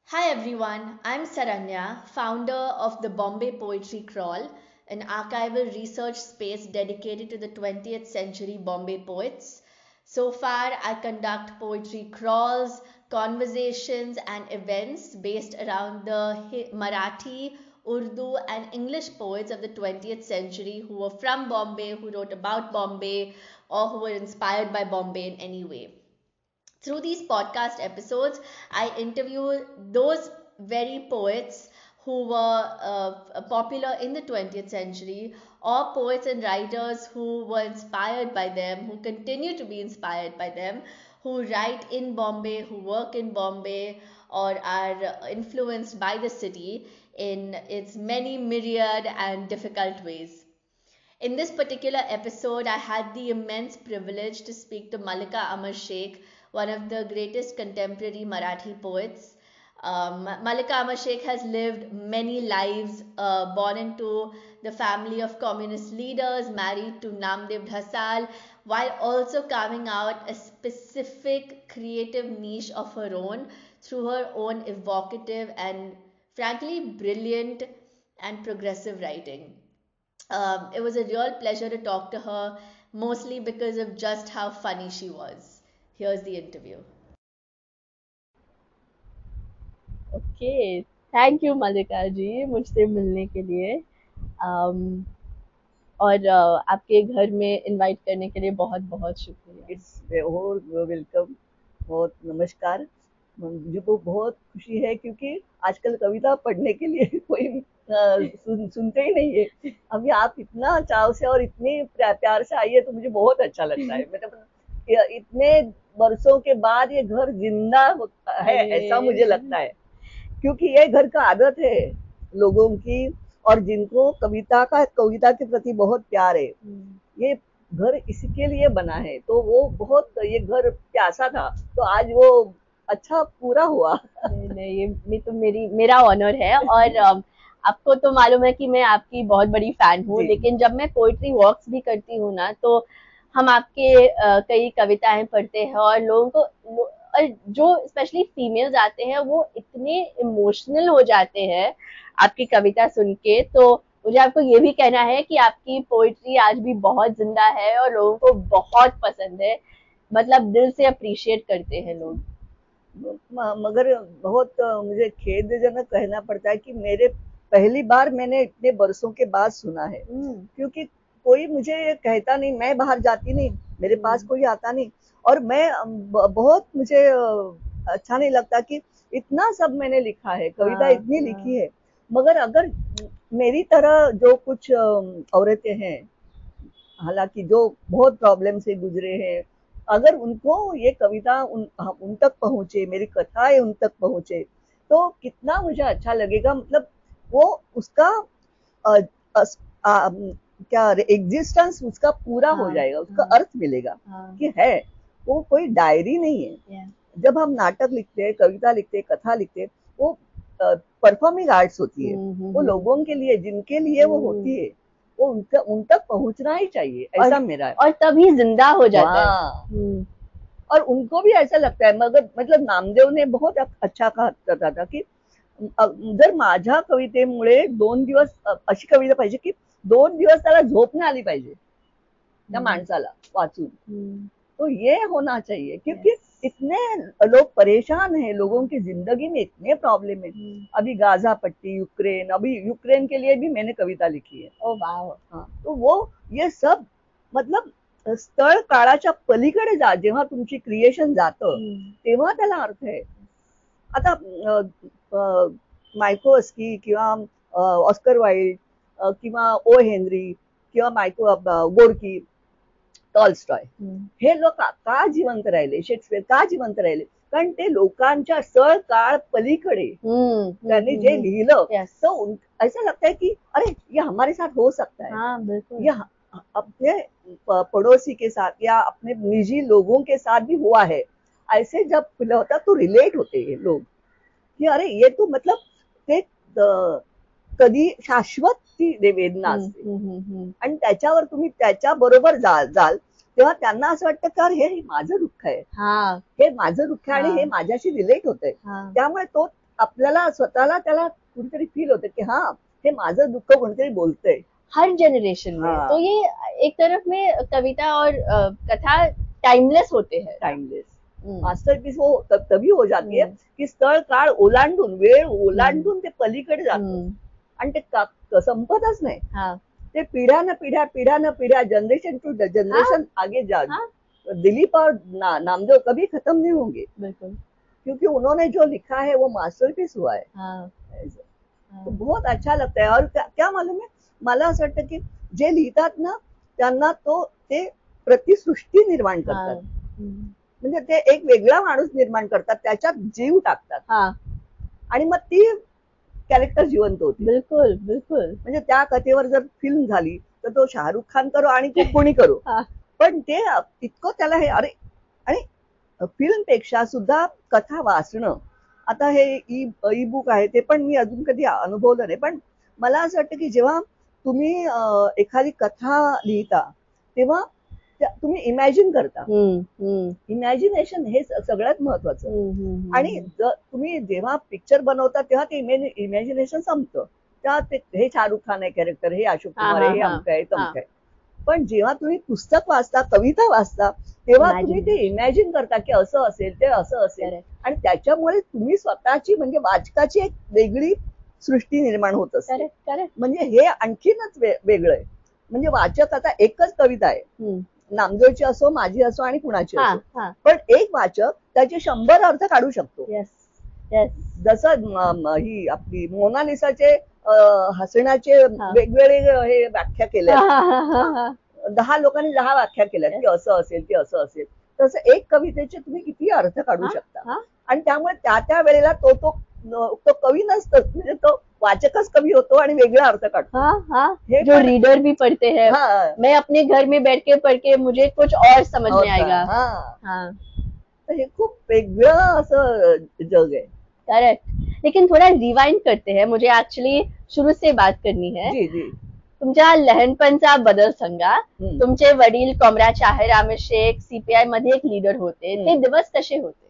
Hi everyone, I'm Saranya, founder of the Bombay Poetry Crawl, an archival research space dedicated to the 20th century Bombay poets. So far, I conduct poetry crawls, conversations, and events based around the Marathi, Urdu, and English poets of the 20th century who were from Bombay, who wrote about Bombay, or who were inspired by Bombay in any way. Through these podcast episodes, I interview those very poets who were popular in the 20th century, or poets and writers who were inspired by them, who continue to be inspired by them, who write in Bombay, who work in Bombay, or are influenced by the city in its many myriad and difficult ways. In this particular episode, I had the immense privilege to speak to Malika Amar Sheikh, one of the greatest contemporary Marathi poets. Malika Amar Sheikh has lived many lives, born into the family of communist leaders, married to Namdev Dhasal, while also carving out a specific creative niche of her own through her own evocative and frankly brilliant and progressive writing. It was a real pleasure to talk to her, mostly because of just how funny she was. Here's the interview. Okay, thank you Malika ji मुझसे मिलने के लिए। um, और आपके घर में invite करने के लिए बहुत बहुत शुक्रिया। It's whole welcome. बहुत नमस्कार। मुझे को बहुत खुशी है क्योंकि आजकल कविता पढ़ने के लिए कोई सुनते ही नहीं है। अभी आप इतना चाव से और इतने प्यार से आई है तो मुझे बहुत अच्छा लगता है। मतलब इतने बरसों के बाद ये घर जिंदा होता है ऐसा मुझे लगता है, क्योंकि ये घर का आदत है लोगों की, और जिनको कविता के प्रति बहुत प्यार है। ये घर इसके लिए बना है, तो वो बहुत, ये घर प्यासा था तो आज वो अच्छा पूरा हुआ। नहीं नहीं, ये तो मेरा ऑनर है। और आपको तो मालूम है कि मैं आपकी बहुत बड़ी फैन हूँ, जी लेकिन जब मैं पोइट्री वॉक्स भी करती हूँ ना, तो हम आपके कई कविताएं पढ़ते हैं और और जो स्पेशली फीमेल्स आते हैं वो इतने इमोशनल हो जाते हैं आपकी कविता सुन के। तो मुझे आपको ये भी कहना है कि आपकी पोइट्री आज भी बहुत जिंदा है और लोगों को बहुत पसंद है, मतलब दिल से अप्रिशिएट करते हैं लोग। मगर बहुत मुझे खेदजनक कहना पड़ता है कि मेरे पहली बार मैंने इतने बरसों के बाद सुना है, क्योंकि कोई मुझे ये कहता नहीं, मैं बाहर जाती नहीं, मेरे पास कोई आता नहीं, और मैं बहुत मुझे अच्छा नहीं लगता कि इतना सब मैंने लिखा है, कविता इतनी लिखी है, मगर अगर मेरी तरह जो कुछ औरतें हैं, हालांकि जो बहुत प्रॉब्लम से गुजरे हैं, अगर उनको ये कविता उन तक पहुंचे, मेरी कथाएं उन तक पहुंचे, तो कितना मुझे अच्छा लगेगा। मतलब वो उसका अ, अस, आ, क्या एग्जिस्टेंस उसका पूरा हो जाएगा, उसका अर्थ मिलेगा कि है, वो कोई डायरी नहीं है। जब हम नाटक लिखते हैं, कविता लिखते हैं, कथा लिखते हैं, वो परफॉर्मिंग आर्ट्स होती है, वो लोगों के लिए, जिनके लिए वो होती है, वो उन तक पहुंचना ही चाहिए, ऐसा मेरा है। और तभी जिंदा हो जाता है। और उनको भी ऐसा लगता है, मगर मतलब नामदेव ने बहुत अच्छा कहा था कि जर माझ्या कवितेमुळे 2 दिवस, अशी कविता पाहिजे की 2 दिवस त्याला झोप नाही आली पाहिजे त्या माणसाला वाचून। तो ये होना चाहिए, क्योंकि इतने लोग परेशान हैं, लोगों की जिंदगी में इतने प्रॉब्लम है। अभी गाजा पट्टी, यूक्रेन, अभी यूक्रेन के लिए भी मैंने कविता लिखी है। ओ वाव। हाँ, तो वो ये सब मतलब स्थळ काळाच्या पलीकडे जेव्हा तुमची क्रिएशन जातं, तेव्हा त्याला अर्थ आहे। आता मायकोवस्की किंवा ऑस्कर वाईल्ड किंवा ओ हेनरी किंवा गोडकी, टॉल्स्टॉय, हे लोक का जिवंत राहिले, शेक्सपियर का जिवंत राहिले, कारण ते लोकांच्या सळ काळ पलीकडे त्यांनी जे लिहिलं, तो ऐसा लगता है कि अरे ये हमारे साथ हो सकता है। हाँ बिल्कुल। ये अपने पड़ोसी के साथ या अपने निजी लोगों के साथ भी हुआ है। ऐसे जब होता तो रिलेट होते हैं लोग की अरे ये तो मतलब ते कधी शाश्वत ती वेदना असते, आणि त्याच्यावर तुम्ही त्याच्या बरोबर जाल तेव्हा त्यांना असं वाटतं की अरे हे माझं दुःख आहे, हे माझं दुःख आहे आणि हे माझ्याशी रिलेट होत आहे, त्यामुळे तो आपल्याला स्वतःला त्याला कुठेतरी फील होतं की हा हे माझं दुःख कोणतरी बोलतंय हर जनरेशन में। हाँ। तो ये एक तरफ में कविता और कथा टाइमलेस होते हैं। टाइमलेस मास्टरपीस वो तभी हो जाती है की स्थळ काळ ओलांडून वेळ ओलांडून ते पलीकडे जातं आणि ते संपतच नाही ते पिढ्यानं पिढ्या जनरेशन टू जनरेशन आगे जा दिलीप और नामदेव कभी खत्म नहीं होंगे बिल्कुल क्योंकि उन्होंने जो लिखा है वो मास्टरपीस हुआ है तो बहुत अच्छा लगता है और क्या मालूम है मला असं वाटतं की जे लिहितात ना त्यांना ते प्रतिसृष्टी निर्माण करतात म्हणजे ते एक वेगळा माणूस निर्माण करतात त्याच्यात जीव टाकतात आणि मग ती कॅरेक्टर जिवंत होती बिलकुल बिलकुल म्हणजे त्या कथेवर जर फिल्म झाली तर तो शाहरुख खान करो आणि कोणी करो पण ते इतकं त्याला हे अरे आणि फिल्म पेक्षा सुद्धा कथा वाचणं आता हे ई बुक आहे ते पण मी अजून कधी अनुभवलं नाही पण मला असं वाटतं की जेव्हा तुम्ही एखादी कथा लिहिता तेव्हा तुम्ही इमॅजिन करता इमॅजिनेशन हे सगळ्यात महत्वाचं आणि तुम्ही जेव्हा पिक्चर बनवता तेव्हा ते इमॅजिनेशन संपतं तेव्हा हे शाहरुख खान आहे कॅरेक्टर हे अशोक कुमार आहे हे अमक आहे तमक आहे पण जेव्हा तुम्ही पुस्तक वाचता कविता वाचता तेव्हा तुम्ही ते इमॅजिन करता की असं असेल ते असं असेल आणि त्याच्यामुळे तुम्ही स्वतःची म्हणजे वाचकाची एक वेगळी सृष्टी निर्माण होत असते म्हणजे हे आणखीनच वेगळं आहे म्हणजे वाचक आता एकच कविता आहे नामदेवची असो माझी असो आणि कुणाची असो पण एक वाचक त्याचे 100 अर्थ काढू शकतो जसं ही आपली मोनालिसाचे हसण्याचे वेगवेगळे हे व्याख्या केल्या 10 लोकांनी 10 व्याख्या केल्या की असं असेल ते असं असेल तसं एक कवितेचे तुम्ही किती अर्थ काढू शकता आणि त्यामुळे त्या वेळेला तो कवी नसतो म्हणजे तो वाचकच कवी होतो आणि वेगळा अर्थ काढतो हे जो रीडर भी पढ़ते हैं मैं अपने घर में बैठ के पढ़ के मुझे कुछ और समझ में आएगा तर हे खूप वेगळं असं जग आहे करेक्ट लेकिन थोड़ा रिवाइंड करते हैं मुझे एक्चुअली शुरू से बात करनी है जी जी तुमच्या लहानपणचा बदल सांगा तुमचे वडील कॉम्रेड शाहीर आमिर शेख सीपीआय मध्ये एक लीडर होते ते दिवस कसे होते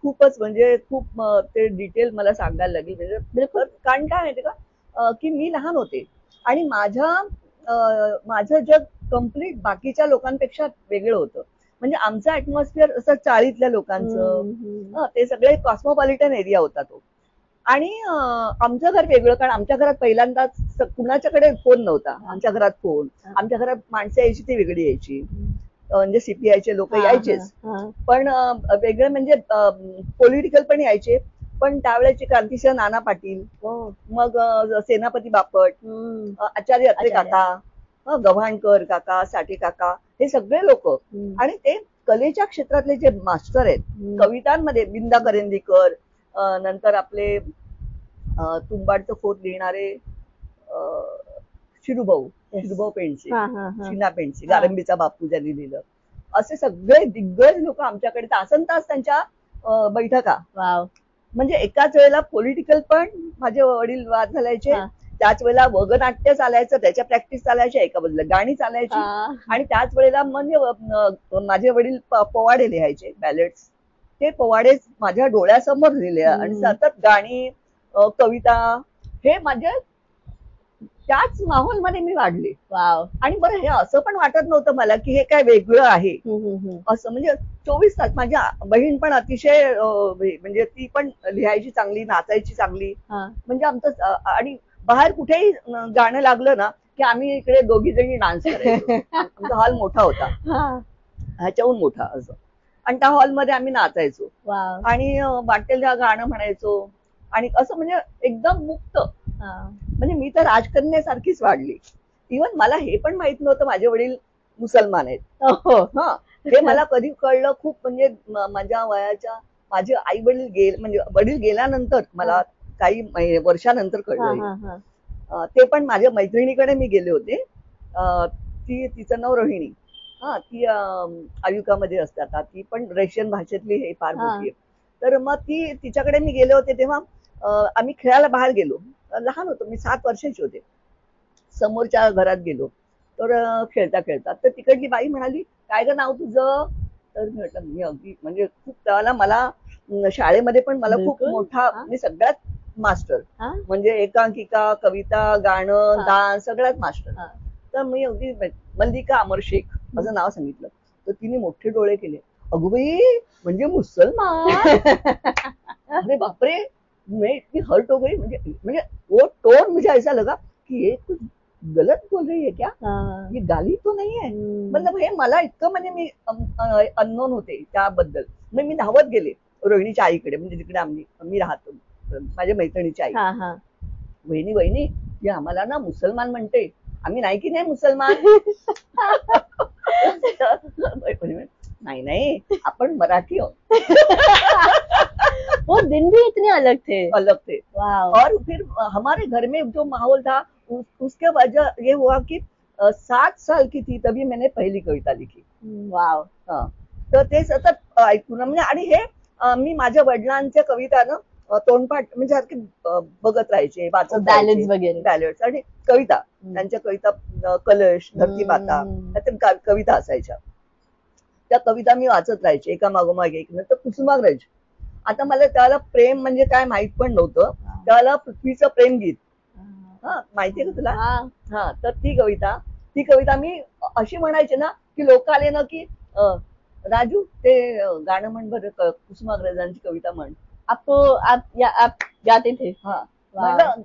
खूपच म्हणजे खूप ते डिटेल मला सांगायला लागेल म्हणजे बिलकुल कारण काय माहिती का की मी लहान होते आणि माझं जग कम्प्लीट बाकीच्या लोकांपेक्षा वेगळं होतं म्हणजे आमचं ऍटमॉस्फिअर असं चाळीतल्या लोकांचं ते सगळे कॉस्मोपॉलिटन एरिया होता तो आणि आमचं घर वेगळं कारण आमच्या घरात पहिल्यांदाच कुणाच्याकडे फोन नव्हता आमच्या घरात फोन आमच्या घरात माणसं यायची ती वेगळी यायची म्हणजे सीपीआयचे लोक यायचेच पण वेगळे म्हणजे पॉलिटिकल पण यायचे पण त्यावेळेचे क्रांतिसिंह नाना पाटील मग सेनापती बापट आचार्य अत्रे काका गव्हाणकर काका साठे काका हे सगळे लोक आणि ते कलेच्या क्षेत्रातले जे मास्टर आहेत कवितांमध्ये बिंदा करंदीकर नंतर आपले तुंबाडचं खोत लिहिणारे शिरूभाऊ पेंडसे शीना पेंडसे गारंबीचा बापू ज्यांनी लिहिलं असे सगळे दिग्गज लोक आमच्याकडे तासन तास त्यांच्या बैठका म्हणजे एकाच वेळेला पॉलिटिकल पण माझे वडील वाद घालायचे त्याच वेळेला वगनाट्य चालायचं त्याच्या प्रॅक्टिस चालायच्या एका बाजूला गाणी चालायची आणि त्याच वेळेला म्हणजे माझे वडील पोवाडे लिहायचे बॅलेट्स ते पोवाडे माझ्या डोळ्यासमोर लिहिले आणि सतत गाणी कविता हे माझ्या त्याच माहोलमध्ये मी वाढले आणि बरं हे असं पण वाटत नव्हतं मला की हे काय वेगळं आहे असं म्हणजे 24 तास माझी बहीण पण अतिशय म्हणजे ती पण लिहायची चांगली नाचायची चांगली म्हणजे आमचं आणि बाहेर कुठेही गाणं लागलं ना की आम्ही इकडे दोघी जणी डान्स करायचो आमचा हॉल मोठा होता ह्याच्याहून मोठा असं आणि त्या हॉलमध्ये आम्ही नाचायचो आणि वाटेल त्या गाणं म्हणायचो आणि असं म्हणजे एकदम मुक्त म्हणजे मी तर राजकन्यासारखीच वाढली इव्हन मला हे पण माहित नव्हतं माझे वडील मुसलमान आहेत हे मला कधी कळलं खूप म्हणजे माझ्या वयाच्या माझे आई वडील म्हणजे वडील गेल्यानंतर मला काही वर्षानंतर कळलं ते पण माझ्या मैत्रिणीकडे मी गेले होते तिचं नाव रोहिणी ती आयुकामध्ये असते आता ती पण रशियन भाषेतली हे फार मोठी आहे तर मग तिच्याकडे मी गेले होते तेव्हा आम्ही खेळायला बाहेर गेलो लहान होतो मी 7 वर्षाची होते समोरच्या घरात गेलो तर खेळता खेळता तर तिकडली बाई म्हणाली काय ग नाव तुझं तर मी म्हटलं मी अगदी म्हणजे खूप त्याला मला शाळेमध्ये पण मला खूप बिलकुल. मोठा मी सगळ्यात मास्टर, हा म्हणजे एकांकिका, कविता, गाणं, हा. डान्स सगळ्यात मास्टर. हा. तर मी अगदी मल्लिका अमर शेख असं नाव सांगितलं, तर तिने मोठे डोळे केले. अगो बाई, म्हणजे मुसलमान. अरे बापरे, मैं इतनी हर्ट हो गई. म्हणजे वो टोन मुझे ऐसा लगा कि ये कुछ गलत बोल रही है क्या, ये गाली तो नहीं है. मतलब हे मला इतकं म्हणजे मी अननोन होते त्याबद्दल. मग मी धावत गेले रोहिणीच्या आईकडे, म्हणजे जिकडे मी राहतो, माझ्या मैत्रिणीच्या आई. वहिनी वहिनी, ती आम्हाला ना मुसलमान म्हणते. आम्ही नाही की नाही मुसलमान. नाही नाही, आपण मराठी आहोत. वो दिन भी इतने अलग थे. और फिर हमारे घर में जो माहौल था, उसके वजह ये हुआ कि 7 साल की थी तभी मैंने पहिली कविता लिखी. वाव. तर ते सतत ऐकून म्हणजे, आणि हे मी माझ्या वडिलांच्या कविता ना तोंडपाठ म्हणजे सारखे बघत राहायचे, वाचत बॅलन्स वगैरे, बॅलन्स आणि कविता, त्यांच्या कविता कलश, धरती माता, त्यात कविता असायच्या. त्या कविता मी वाचत राहायचे एका मागोमाग एक. नंतर कुसुमाग्रज, आता मला त्याला प्रेम म्हणजे काय माहित पण नव्हतं. त्याला पृथ्वीचं प्रेम गीत माहितीये का तुला? हा, तर ती कविता मी अशी म्हणायचे ना की लोक आले ना की राजू ते गाणं म्हण बरं, कुसुमाग्रजांची कविता म्हण. आप गाते थे. हा,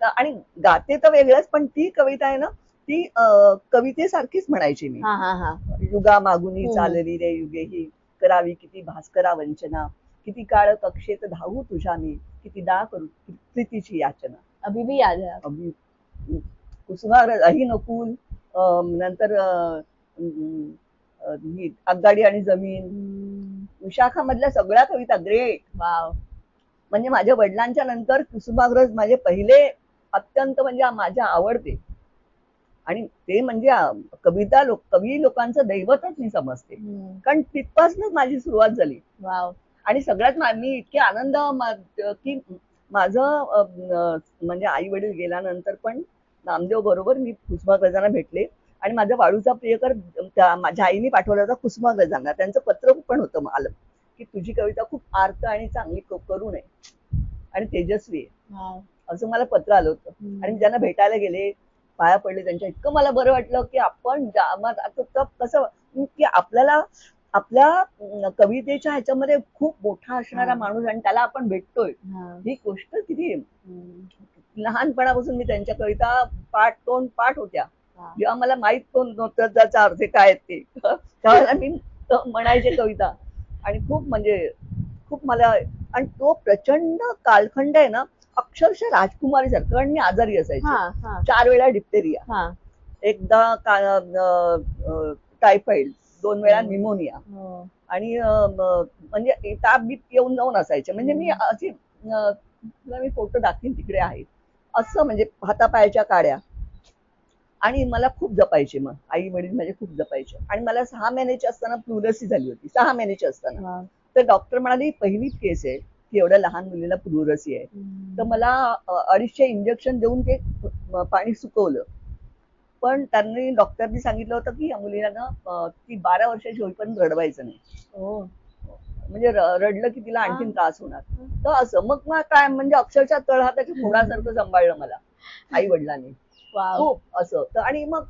आणि गाते तर वेगळंच, पण ती कविता आहे ना ती कवितेसारखीच म्हणायची मी. युगा मागुनी चालली रे युगे ही, करावी किती भास्करा वंचना, किती काळ कक्षेत धावू तुझ्या मी, किती दा करू प्रीतीची याचना. अभी भी याद है. अभी कुसुमाग्रज, अही नकुल, नंतर आगगाडी आणि जमीन, विशाखा मधल्या सगळ्या कविता ग्रेट. वाव. म्हणजे माझ्या वडिलांच्या नंतर कुसुमाग्रज माझे पहिले अत्यंत म्हणजे माझ्या आवडते. आणि ते म्हणजे कविता कवी लोकांचं दैवतच मी समजते, कारण तिथपासूनच माझी सुरुवात झाली. वाव. आणि सगळ्यात मी इतके आनंद की माझं म्हणजे आई वडील गेल्यानंतर पण नामदेव बरोबर मी कुसुमाग्रजांना भेटले. आणि माझा वाळूचा प्रियकर माझ्या आईने पाठवला होता कुसुमाग्रजांना. त्यांचं पत्र पण होतं आलं की तुझी कविता खूप आर्त आणि चांगली करून आहे आणि तेजस्वी आहे, असं मला पत्र आलं होतं. आणि मी त्यांना भेटायला गेले, पाया पडले त्यांच्या. इतकं मला बरं वाटलं की आपण कसं की आपल्याला आपल्या कवितेच्या ह्याच्यामध्ये खूप मोठा असणारा माणूस आणि त्याला आपण भेटतोय, ही गोष्ट किती लहानपणापासून मी त्यांच्या कविता पाठ होत्या. जेव्हा मला माहित पण नव्हतं त्याचा अर्थ काय ते, त्यावेळेला मी म्हणायचे कविता. आणि खूप म्हणजे खूप मला, आणि तो प्रचंड कालखंड आहे ना अक्षरशः राजकुमारी सारखं. कारण मी आजारी असायचे, 4 वेळा डिप्थेरिया, एकदा टायफॉइड, 2 वेळा निमोनिया, आणि म्हणजे ताप बीप येऊन जाऊन असायचे. म्हणजे मी अशी तुला मी फोटो दाखवीन तिकडे आहे असं, म्हणजे हातापायाच्या काड्या. आणि मला खूप जपायचे, मग आई वडील माझे खूप जपायचे. आणि मला 6 महिन्याची असताना प्लुरसी झाली होती. 6 महिन्याची असताना तर डॉक्टर म्हणाले पहिलीच केस आहे की एवढ्या लहान मुलीला प्लुरसी आहे. तर मला 250 इंजेक्शन देऊन ते पाणी सुकवलं. पण त्यांनी डॉक्टरनी सांगितलं होतं की या मुलीला ना ती 12 वर्षाची होईपर्यंत रडवायचं नाही, म्हणजे रडलं की तिला आणखीन त्रास होणार. तर असं मग काय म्हणजे अक्षरशः तळहाताच्या फोडासारखं सांभाळलं मला आई वडिलांनी खूप असं. आणि मग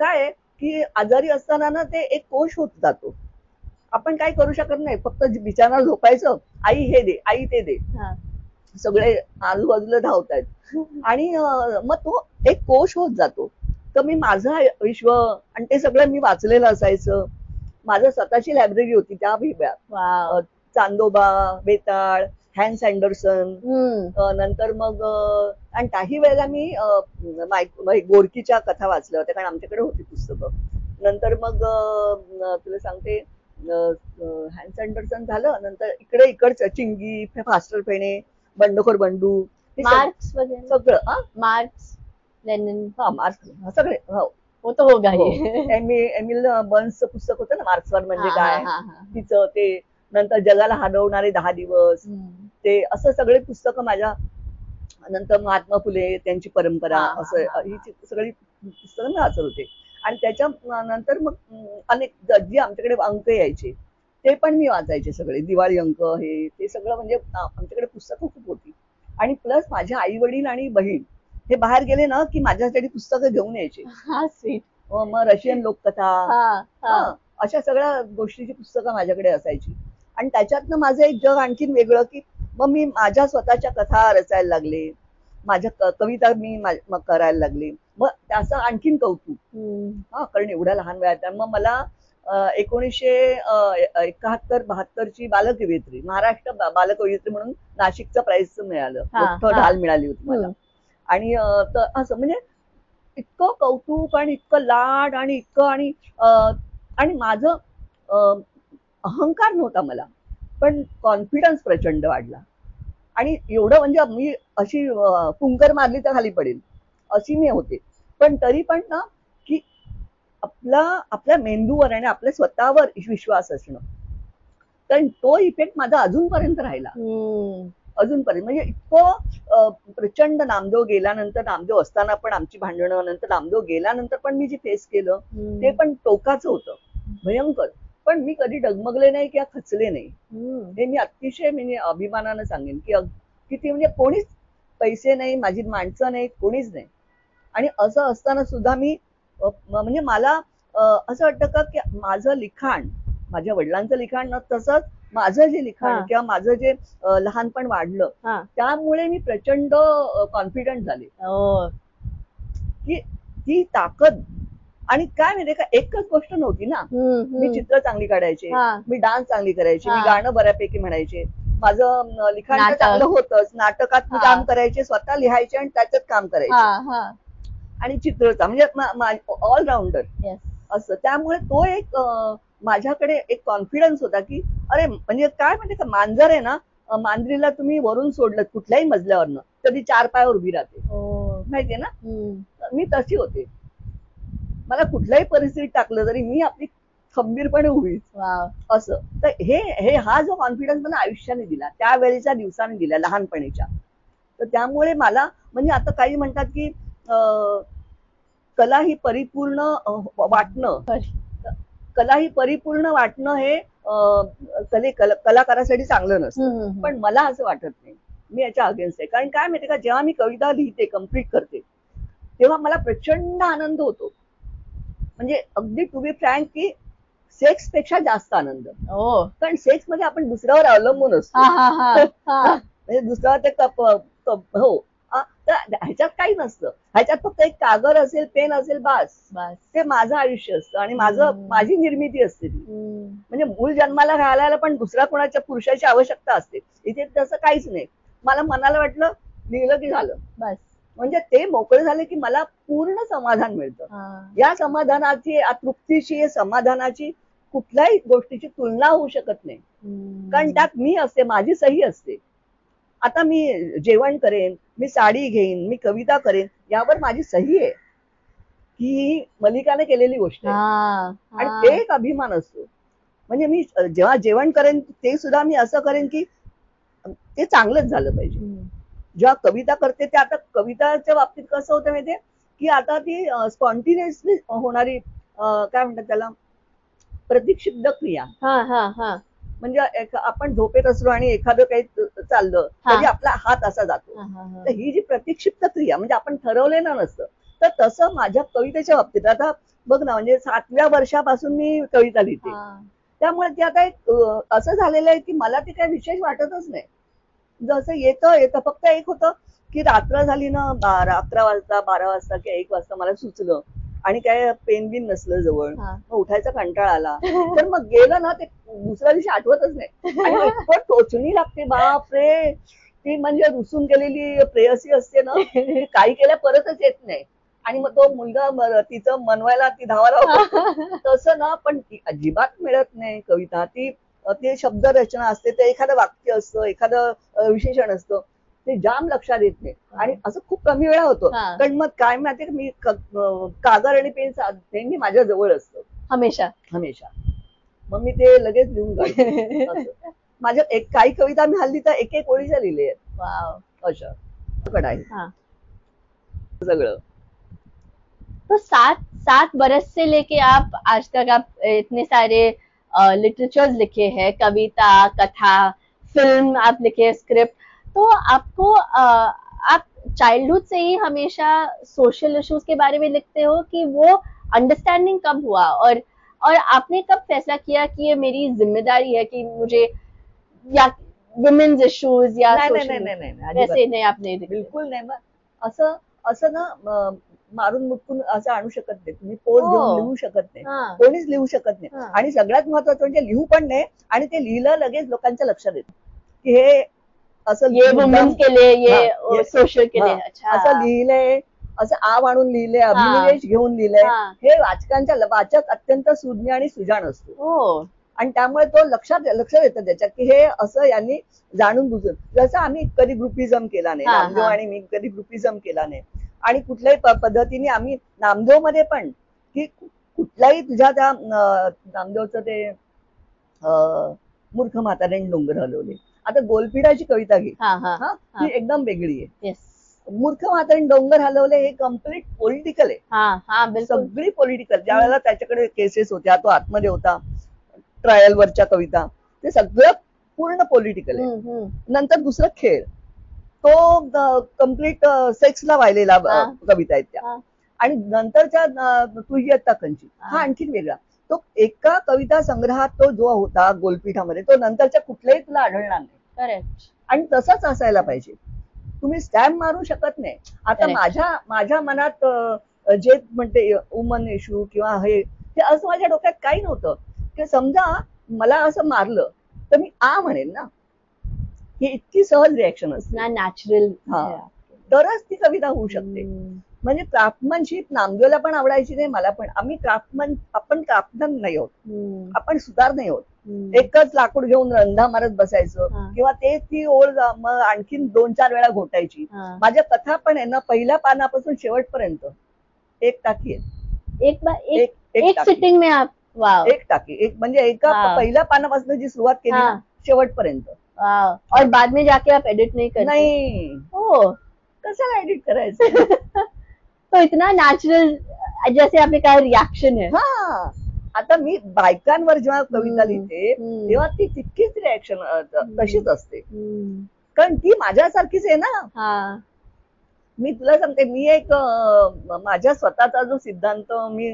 काय की आजारी असताना ना ते एक कोश होत जातो. आपण काय करू शकत नाही, फक्त बिछाना झोपायचं, आई हे दे, आई ते दे, सगळे आजूबाजूला धावतायत. आणि मग तो एक कोश होत जातो. तर मी माझं विश्व आणि ते सगळं मी वाचलेलं असायचं. माझं स्वतःची लायब्ररी होती त्या विभागात, चांदोबा, बेताळ, हॅन्स अँडरसन, नंतर मग आणि काही वेळेला मी गोरकीच्या कथा वाचल्या होत्या, कारण आमच्याकडे होती पुस्तकं. नंतर मग तुला सांगते हॅन्स अँडरसन झालं, नंतर इकडचं चिंगी, फास्टर फेणे, बंडखोर बंडू, मार्क्स वगैरे सगळं, मार्क्स, लेनिन, मार्क्स सगळे. हो तो होगा. एमिल बर्न्सचं पुस्तक होतं ना मार्क्सवर म्हणजे काय, तिचं ते. नंतर जगाला हरवणारे 10 दिवस, ते असं सगळे पुस्तकं माझ्या. नंतर महात्मा फुले, त्यांची परंपरा, असं ही सगळी पुस्तकं मी वाचत होते. आणि त्याच्या नंतर मग अनेक जी आमच्याकडे अंक यायचे ते पण मी वाचायचे सगळे, दिवाळी अंक हे ते सगळं. म्हणजे आमच्याकडे पुस्तकं खूप होती. आणि प्लस माझे आई वडील आणि बहीण हे बाहेर गेले ना की माझ्यासाठी पुस्तकं घेऊन यायचे. मग रशियन लोककथा, अशा सगळ्या गोष्टीची पुस्तकं माझ्याकडे असायची. आणि त्याच्यातनं माझं एक जग आणखीन वेगळं, की मग मी माझ्या स्वतःच्या कथा रचायला लागले, माझ्या कविता मी करायला लागले. मग त्याचं आणखीन कौतुक. कारण एवढ्या लहान वयात. मग मला 1971-72ची बालकवयित्री, महाराष्ट्र बालकवयित्री म्हणून नाशिकचं प्राइज मिळालं, मोठं ढाल मिळाली होती मला. आणि असं म्हणजे इतकं कौतुक आणि इतकं लाड आणि इतकं आणि माझं अहंकार नव्हता मला, पण कॉन्फिडन्स प्रचंड वाढला. आणि एवढं म्हणजे मी अशी पुंकर मारली तर खाली पडेल अशी मी होते. पण तरी पण ना, की आपल्या मेंदूवर आणि आपल्या स्वतःवर विश्वास असणं, कारण तो इफेक्ट माझा अजूनपर्यंत राहिला. अजूनपर्यंत म्हणजे इतकं प्रचंड. नामदेव गेल्यानंतर, नामदेव असताना पण आमची भांडणं, नंतर नामदेव गेल्यानंतर पण मी जे फेस केलं ते पण टोकाचं होतं, भयंकर. पण मी कधी डगमगले नाही किंवा खचले नाही. हे मी अतिशय म्हणजे अभिमानानं सांगेन की किती म्हणजे कोणीच पैसे नाही, माझी माणसं नाहीत, कोणीच नाही. आणि असं असताना सुद्धा मी म्हणजे मला असं वाटतं का की माझं लिखाण, माझ्या वडिलांचं लिखाण न, तसंच माझं जे लिखाण किंवा माझं जे लहानपण वाढलं, त्यामुळे मी प्रचंड कॉन्फिडंट झाले की ती ताकद. आणि काय माहितीये का, एकच गोष्ट नव्हती ना. मी चित्र चांगली काढायचे, मी डान्स चांगली करायचे, मी गाणं बऱ्यापैकी म्हणायचे, माझं लिखाण चांगलं होतंच, नाटकात मी काम करायचे, स्वतः लिहायचे आणि त्याच्यात काम करायचे, आणि चित्रचा म्हणजे ऑलराऊंडर असं. त्यामुळे तो एक माझ्याकडे एक कॉन्फिडन्स होता की अरे म्हणजे काय म्हणते का, मांजर आहे ना, मांजरीला तुम्ही वरून सोडलं कुठल्याही मजल्यावरनं तर ती 4 पायावर उभी राहते, माहितीये ना. मी तशी होते. मला कुठल्याही परिस्थितीत टाकलं तरी मी आपली खंबीरपणे उभी असं. तर हा जो कॉन्फिडन्स मला आयुष्याने दिला, त्यावेळेच्या दिवसाने दिला, लहानपणीच्या. तर त्यामुळे मला म्हणजे आता काही म्हणतात की कला ही परिपूर्ण वाटणं, कला ही परिपूर्ण वाटणं हे कलाकारासाठी चांगलं नसतं. पण मला असं वाटत नाही, मी याच्या अगेन्स्ट आहे. कारण काय माहितीये का, जेव्हा मी कविता लिहिते, कम्प्लीट करते, तेव्हा मला प्रचंड आनंद होतो. म्हणजे अगदी टू बी फ्रँक की सेक्स पेक्षा जास्त आनंद. कारण सेक्स मध्ये आपण दुसऱ्यावर अवलंबून असतो, म्हणजे दुसऱ्यावर ते हो. तर ह्याच्यात काही नसतं, ह्याच्यात फक्त एक कागद असेल, पेन असेल, बास, ते माझं आयुष्य असतं आणि माझी निर्मिती असते ती. म्हणजे मूल जन्माला घालायला पण दुसऱ्या कोणाच्या पुरुषाची आवश्यकता असते. इथे तसं काहीच नाही. मला मनाला वाटलं, लिहिलं की झालं बस. म्हणजे ते मोकळे झाले की मला पूर्ण समाधान मिळतं. या समाधानाची, तृप्तीची, समाधानाची कुठल्याही गोष्टीची तुलना होऊ शकत नाही. कारण त्यात मी असते, माझी सही असते. आता मी जेवण करेन, मी साडी घेईन, मी कविता करेन, यावर माझी सही आहे की मल्लिकाने केलेली गोष्ट आहे. आणि ते एक अभिमान असतो. म्हणजे मी जेव्हा जेवण करेन ते सुद्धा मी असं करेन की ते चांगलंच झालं पाहिजे. जेव्हा कविता करते ते, आता कविताच्या बाबतीत कसं होतं माहितीये की आता ती स्पॉन्टिनियसली होणारी काय म्हणतात त्याला, प्रतिक्षिप्त क्रिया. म्हणजे आपण झोपेत असलो आणि एखादं काही चाललं तरी आपला हात असा जातो. तर ही जी प्रतिक्षिप्त क्रिया म्हणजे आपण ठरवलेलं नसतं. तर तसं माझ्या कवितेच्या बाबतीत आता बघ ना, म्हणजे 7व्या वर्षापासून मी कविता लिहिते. त्यामुळे ते आता एक असं झालेलं आहे की मला ते काही विशेष वाटतच नाही. जसं येतं फक्त एक होतं की रात्र झाली ना, 11 वाजता, 12 वाजता किंवा 1 वाजता मला सुचलं आणि काय पेन बिन नसलं जवळ, मग उठायचा कंटाळा आला तर मग गेलं ना, ते दुसऱ्या दिवशी आठवतच नाही. आणि इतकं टोचणी लागते, बाप रे. ती म्हणजे रुसून गेलेली प्रेयसी असते ना, काही केल्या परतच येत नाही. आणि मग तो मुलगा तिचं मनवायला ती धावायला तसं ना, पण अजिबात मिळत नाही कविता. ते शब्द रचना असते, ते एखादं वाक्य असतं, एखादं विशेषण असतं, ते जाम लक्षात येत नाही. आणि असं खूप कमी वेळा होतं. कारण मग काय माहितीये, मी कागद आणि पेन नेहमी माझ्या जवळ असतं हमेशा. मग मी ते लगेच लिहून काढते. माझ्या काही कविता मी हल्ली तर एक ओळीच्या लिहिले आहेत. अशा कडाई सगळं. तो 7 बरस से लेके आप आज तक आप इतने सारे लिटरेचर्स लिखे हैं, कविता, कथा, फिल्म आप लिखे, स्क्रिप्ट, तो आपको आप चाइल्डहुड से ही हमेशा सोशल इश्यूज के बारे में लिखते हो कि वो अंडरस्टैंडिंग कब हुआ, और आपने कब फैसला किया कि ये मेरी जिम्मेदारी है कि मुझे या वुमेन्स इश्यूज या वैसे नाही आपने बिलकुल नाही. असं असं ना मारून मुटकून असं आणू शकत नाही तुम्ही, पोज घेऊन लिहू शकत नाही, कोणीच लिहू शकत नाही. आणि सगळ्यात महत्वाचं म्हणजे लिहू पण नाही, आणि ते लिहिलं लगेच लोकांच्या लक्षात येतं की हे असं वुमेन्स के लिए, ये सोशल के लिए. अच्छा, असं लिहिलंय, असं आव आणून लिहिलंय, अभिनिवेश घेऊन लिहिलंय. हे वाचकांच्या वाचक अत्यंत सुज्ञ आणि सुजाण असतो, आणि त्यामुळे तो लक्षात येतं त्याच्यात की हे असं यांनी जाणून बुजून. जसं आम्ही कधी ग्रुपिझम केला नाही, नामदेव आणि मी कधी ग्रुपिझम केला नाही, आणि कुठल्याही पद्धतीने आम्ही नामदेव मध्ये पण की कुठल्याही तुझ्या त्या नामदेवचं ते मूर्ख म्हाताऱ्याने डोंगर हलवले, आता गोलपीठाची कविता घे, ती एकदम वेगळी आहे. मूर्ख म्हाताऱ्याने डोंगर हलवले हे कम्प्लीट पॉलिटिकल आहे, सगळी पॉलिटिकल. ज्या वेळेला त्याच्याकडे केसेस होत्या, तो आतमध्ये होता, ट्रायल वरच्या कविता, ते सगळं पूर्ण पॉलिटिकल आहे. नंतर दुसरं खेळ, तो कम्प्लीट सेक्सला वाहिलेला कविता आहेत त्या. आणि नंतरच्या तू इयत्ता कंची हा आणखीन वेगळा. तो एका कविता संग्रहात तो जो होता गोलपीठामध्ये, तो नंतरच्या कुठल्याही तुला आढळणार नाही. आणि तसंच असायला पाहिजे, तुम्ही स्टॅम्प मारू शकत नाही. आता माझ्या मनात जे म्हणते वुमन इश्यू किंवा हे असं माझ्या डोक्यात काही नव्हतं. की समजा मला असं मारलं तर मी म्हणेन ना, ही इतकी सहज रिॲक्शन असते, नॅचरल, तरच ती कविता होऊ शकते. म्हणजे क्राफ्टमनशिप नामदेवला पण आवडायची नाही, मला पण. आपण क्राफ्टमन नाही होत, आपण सुधार नाही होत. एकच लाकूड घेऊन रंधा मारत बसायचं, किंवा ती ओळ मग आणखीन 2-4 वेळा घोटायची. माझ्या कथा पण आहे ना, पहिल्या पानापासून शेवटपर्यंत एक टाकी आहे, एक सिटिंग में आप, एक टाकी, एक म्हणजे एका पहिल्या पानापासून जी सुरुवात केली ना शेवटपर्यंत. और बाद में जाके आप एडिट नहीं करते? नहीं. हो, कशाला एडिट करायचं? तो इतना नॅचरल, जैसे आपने कहा रिॲक्शन आहे. आता मी बायकांवर जेव्हा कविता लिहिते तेव्हा ती तितकीच रिॲक्शन तशीच असते, कारण ती माझ्यासारखीच आहे ना. मी तुला सांगते, मी एक माझ्या स्वतःचा जो सिद्धांत मी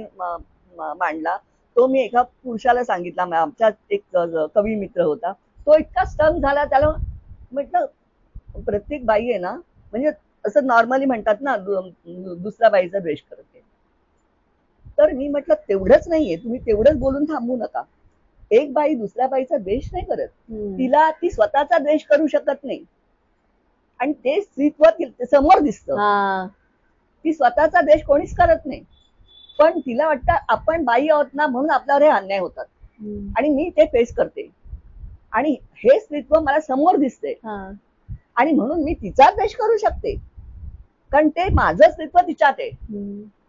मांडला, तो मी एका पुरुषाला सांगितला. आमचा एक कवी मित्र होता, तो इतका स्टन झाला. त्याला म्हटलं, प्रत्येक बाई आहे ना, म्हणजे असं नॉर्मली म्हणतात ना, दुसऱ्या बाईचा द्वेष करते. तर मी म्हटलं तेवढंच नाहीये, तुम्ही तेवढंच बोलून थांबू नका. एक बाई दुसऱ्या बाईचा द्वेष नाही करत, ती स्वतःचा द्वेष करू शकत नाही, आणि ते स्त्रीत्व समोर दिसतं. ती स्वतःचा द्वेष कोणीच करत नाही, पण तिला वाटतं आपण बाई आहोत ना, म्हणून आपल्यावर हे अन्याय होतात, आणि मी ते फेस करते, आणि हे स्त्रीत्व मला समोर दिसते, आणि म्हणून मी तिचा द्वेष करू शकते, कारण ते माझं स्त्रीत्व तिच्यात आहे.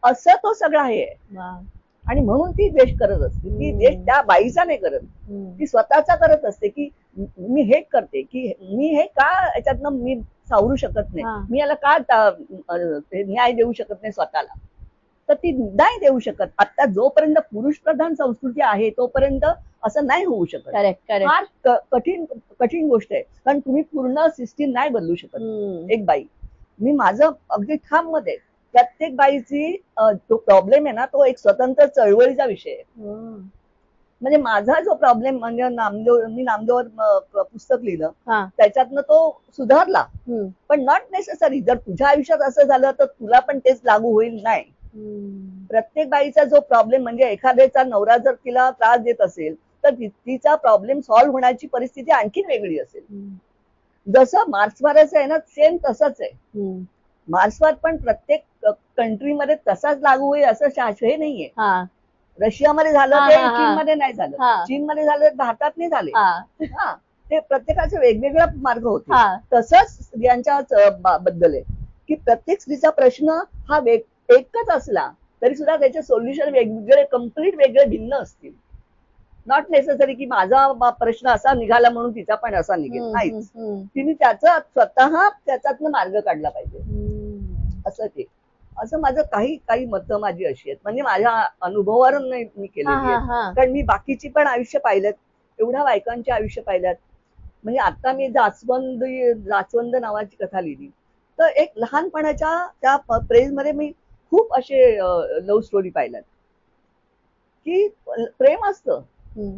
असं तो सगळा आहे, आणि म्हणून ती द्वेष करत असते. ती द्वेष त्या बाईचा नाही करत, ती स्वतःचा करत असते, की मी हे करते, की मी हे का याच्यातनं मी सावरू शकत नाही, मी याला का न्याय देऊ शकत नाही स्वतःला, तर ती नाही देऊ शकत. आता जोपर्यंत पुरुष प्रधान संस्कृती आहे तोपर्यंत असं नाही होऊ शकत. फार कठीण गोष्ट आहे, कारण तुम्ही पूर्ण सिस्टीम नाही बदलू शकत एक बाई. मी माझं अगदी ठाम मत आहे, प्रत्येक बाईची जो प्रॉब्लेम आहे ना, तो एक स्वतंत्र चळवळीचा विषय आहे. म्हणजे माझा जो प्रॉब्लेम, म्हणजे मी नामदेववर पुस्तक लिहिलं, त्याच्यातनं तो सुधारला, पण नॉट नेसेसरी जर तुझ्या आयुष्यात असं झालं तर तुला पण तेच लागू होईल नाही. प्रत्येक बाईचा जो प्रॉब्लेम, म्हणजे एखाद्याचा नवरा जर तिला त्रास देत असेल तर तिचा प्रॉब्लेम सॉल्व्ह होण्याची परिस्थिती आणखी वेगळी असेल. जसं मार्क्सवादाचं आहे ना, सेम तसंच आहे. मार्क्सवाद पण प्रत्येक कंट्रीमध्ये तसाच लागू होईल असं शाश्वत नाहीये. रशियामध्ये झालं ते चीनमध्ये नाही झालं, चीनमध्ये झालं भारतात नाही झाले. ते प्रत्येकाचे वेगवेगळे मार्ग होते. तसंच स्त्रियांच्या बद्दल आहे, की प्रत्येक स्त्रीचा प्रश्न हा एकच असला तरी सुद्धा त्याचे सोल्युशन वेगवेगळे, कम्प्लीट वेगळे, भिन्न असतील. नॉट नेसेसरी की माझा प्रश्न असा निघाला म्हणून तिचा पण असा निघेल, नाहीच. तिने स्वतः त्याच्यातनं मार्ग काढला पाहिजे, असं ते. असं माझं काही काही मतं माझी अशी आहेत, म्हणजे माझ्या अनुभवावरून नाही मी केलेली आहेत, कारण मी बाकीची पण आयुष्य पाहिलेत, एवढ्या बायकांचे आयुष्य पाहिल्यात. म्हणजे आता मी जास्वंद नावाची कथा लिहिली, तर एक लहानपणाच्या त्या प्रेममध्ये मी खूप असे लव्ह स्टोरी पाहिल्यात की प्रेम असतं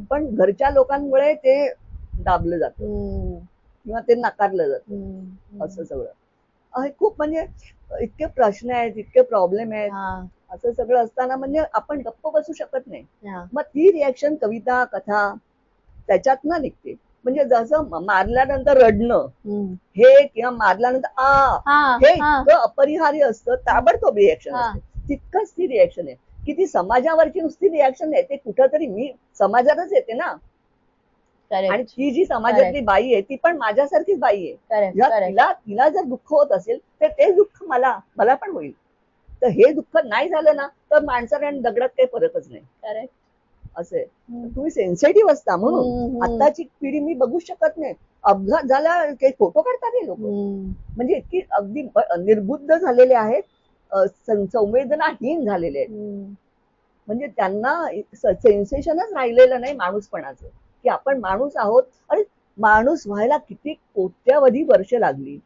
पण घरच्या लोकांमुळे ते दाबलं जातं किंवा ते नाकारलं जातं, असं सगळं खूप म्हणजे इतके प्रश्न आहेत, इतके प्रॉब्लेम आहेत, असं सगळं असताना म्हणजे आपण गप्प बसू शकत नाही. मग ती रिॲक्शन कविता कथा त्याच्यातनं निघते. म्हणजे जसं मारल्यानंतर रडणं हे किंवा मारल्यानंतर हे इतकं अपरिहार्य असतं, ताबडतोब रिॲक्शन असते, तितकंच ती रिॲक्शन आहे की ती समाजावरची नुसती रिॲक्शन आहे, ते कुठंतरी मी समाजातच येते ना. आणि ती जी समाजातली बाई आहे ती पण माझ्यासारखीच बाई आहे. तिला जर दुःख होत असेल तर ते दुःख मला पण होईल. तर हे दुःख नाही झालं ना तर माणसाला आणि दगडात काही फरकच नाही. असं आहे. तुम्ही सेन्सिटिव्ह असता म्हणून आताची पिढी मी बघू शकत नाही. अपघात झाला काही फोटो काढतात हे लोक, म्हणजे इतकी अगदी निर्बुद्ध झालेले आहेत, संवेदनाहीन झालेले आहेत. म्हणजे त्यांना सेन्सेशनच राहिलेलं नाही माणूसपणाचं, की आपण माणूस आहोत. अरे माणूस व्हायला किती कोट्यावधी वर्ष लागली.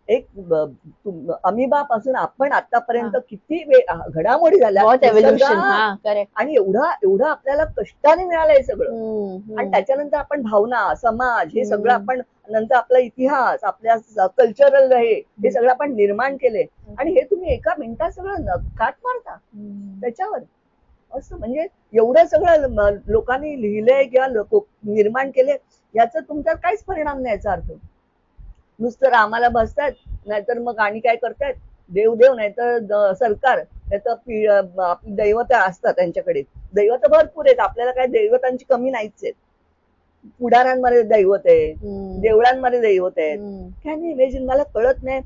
एक अमिबापासून आपण आतापर्यंत किती घडामोडी झाल्या आणि एवढं आपल्याला कष्टाने मिळालंय सगळं. आणि त्याच्यानंतर आपण भावना समाज हे सगळं आपण नंतर आपला इतिहास आपल्या कल्चरल हे सगळं आपण निर्माण केले आणि हे तुम्ही एका मिनिटात सगळं काट मारता त्याच्यावर. असं म्हणजे एवढं सगळं लोकांनी लिहिलंय किंवा निर्माण केले, याचा तुमच्यावर काहीच परिणाम नाही. याचा अर्थ नुसतं रामाला बसतात, नाहीतर मग आणि काय करतायत, देव नाहीतर सरकार, नाहीतर आपली दैवत असतात त्यांच्याकडे. दैवत भरपूर आहेत, आपल्याला काय दैवतांची कमी नाहीच आहेत. पुढाऱ्यांमध्ये दैवत आहे, देवळांमध्ये दैवत आहेत. Can you imagine? मला कळत नाही.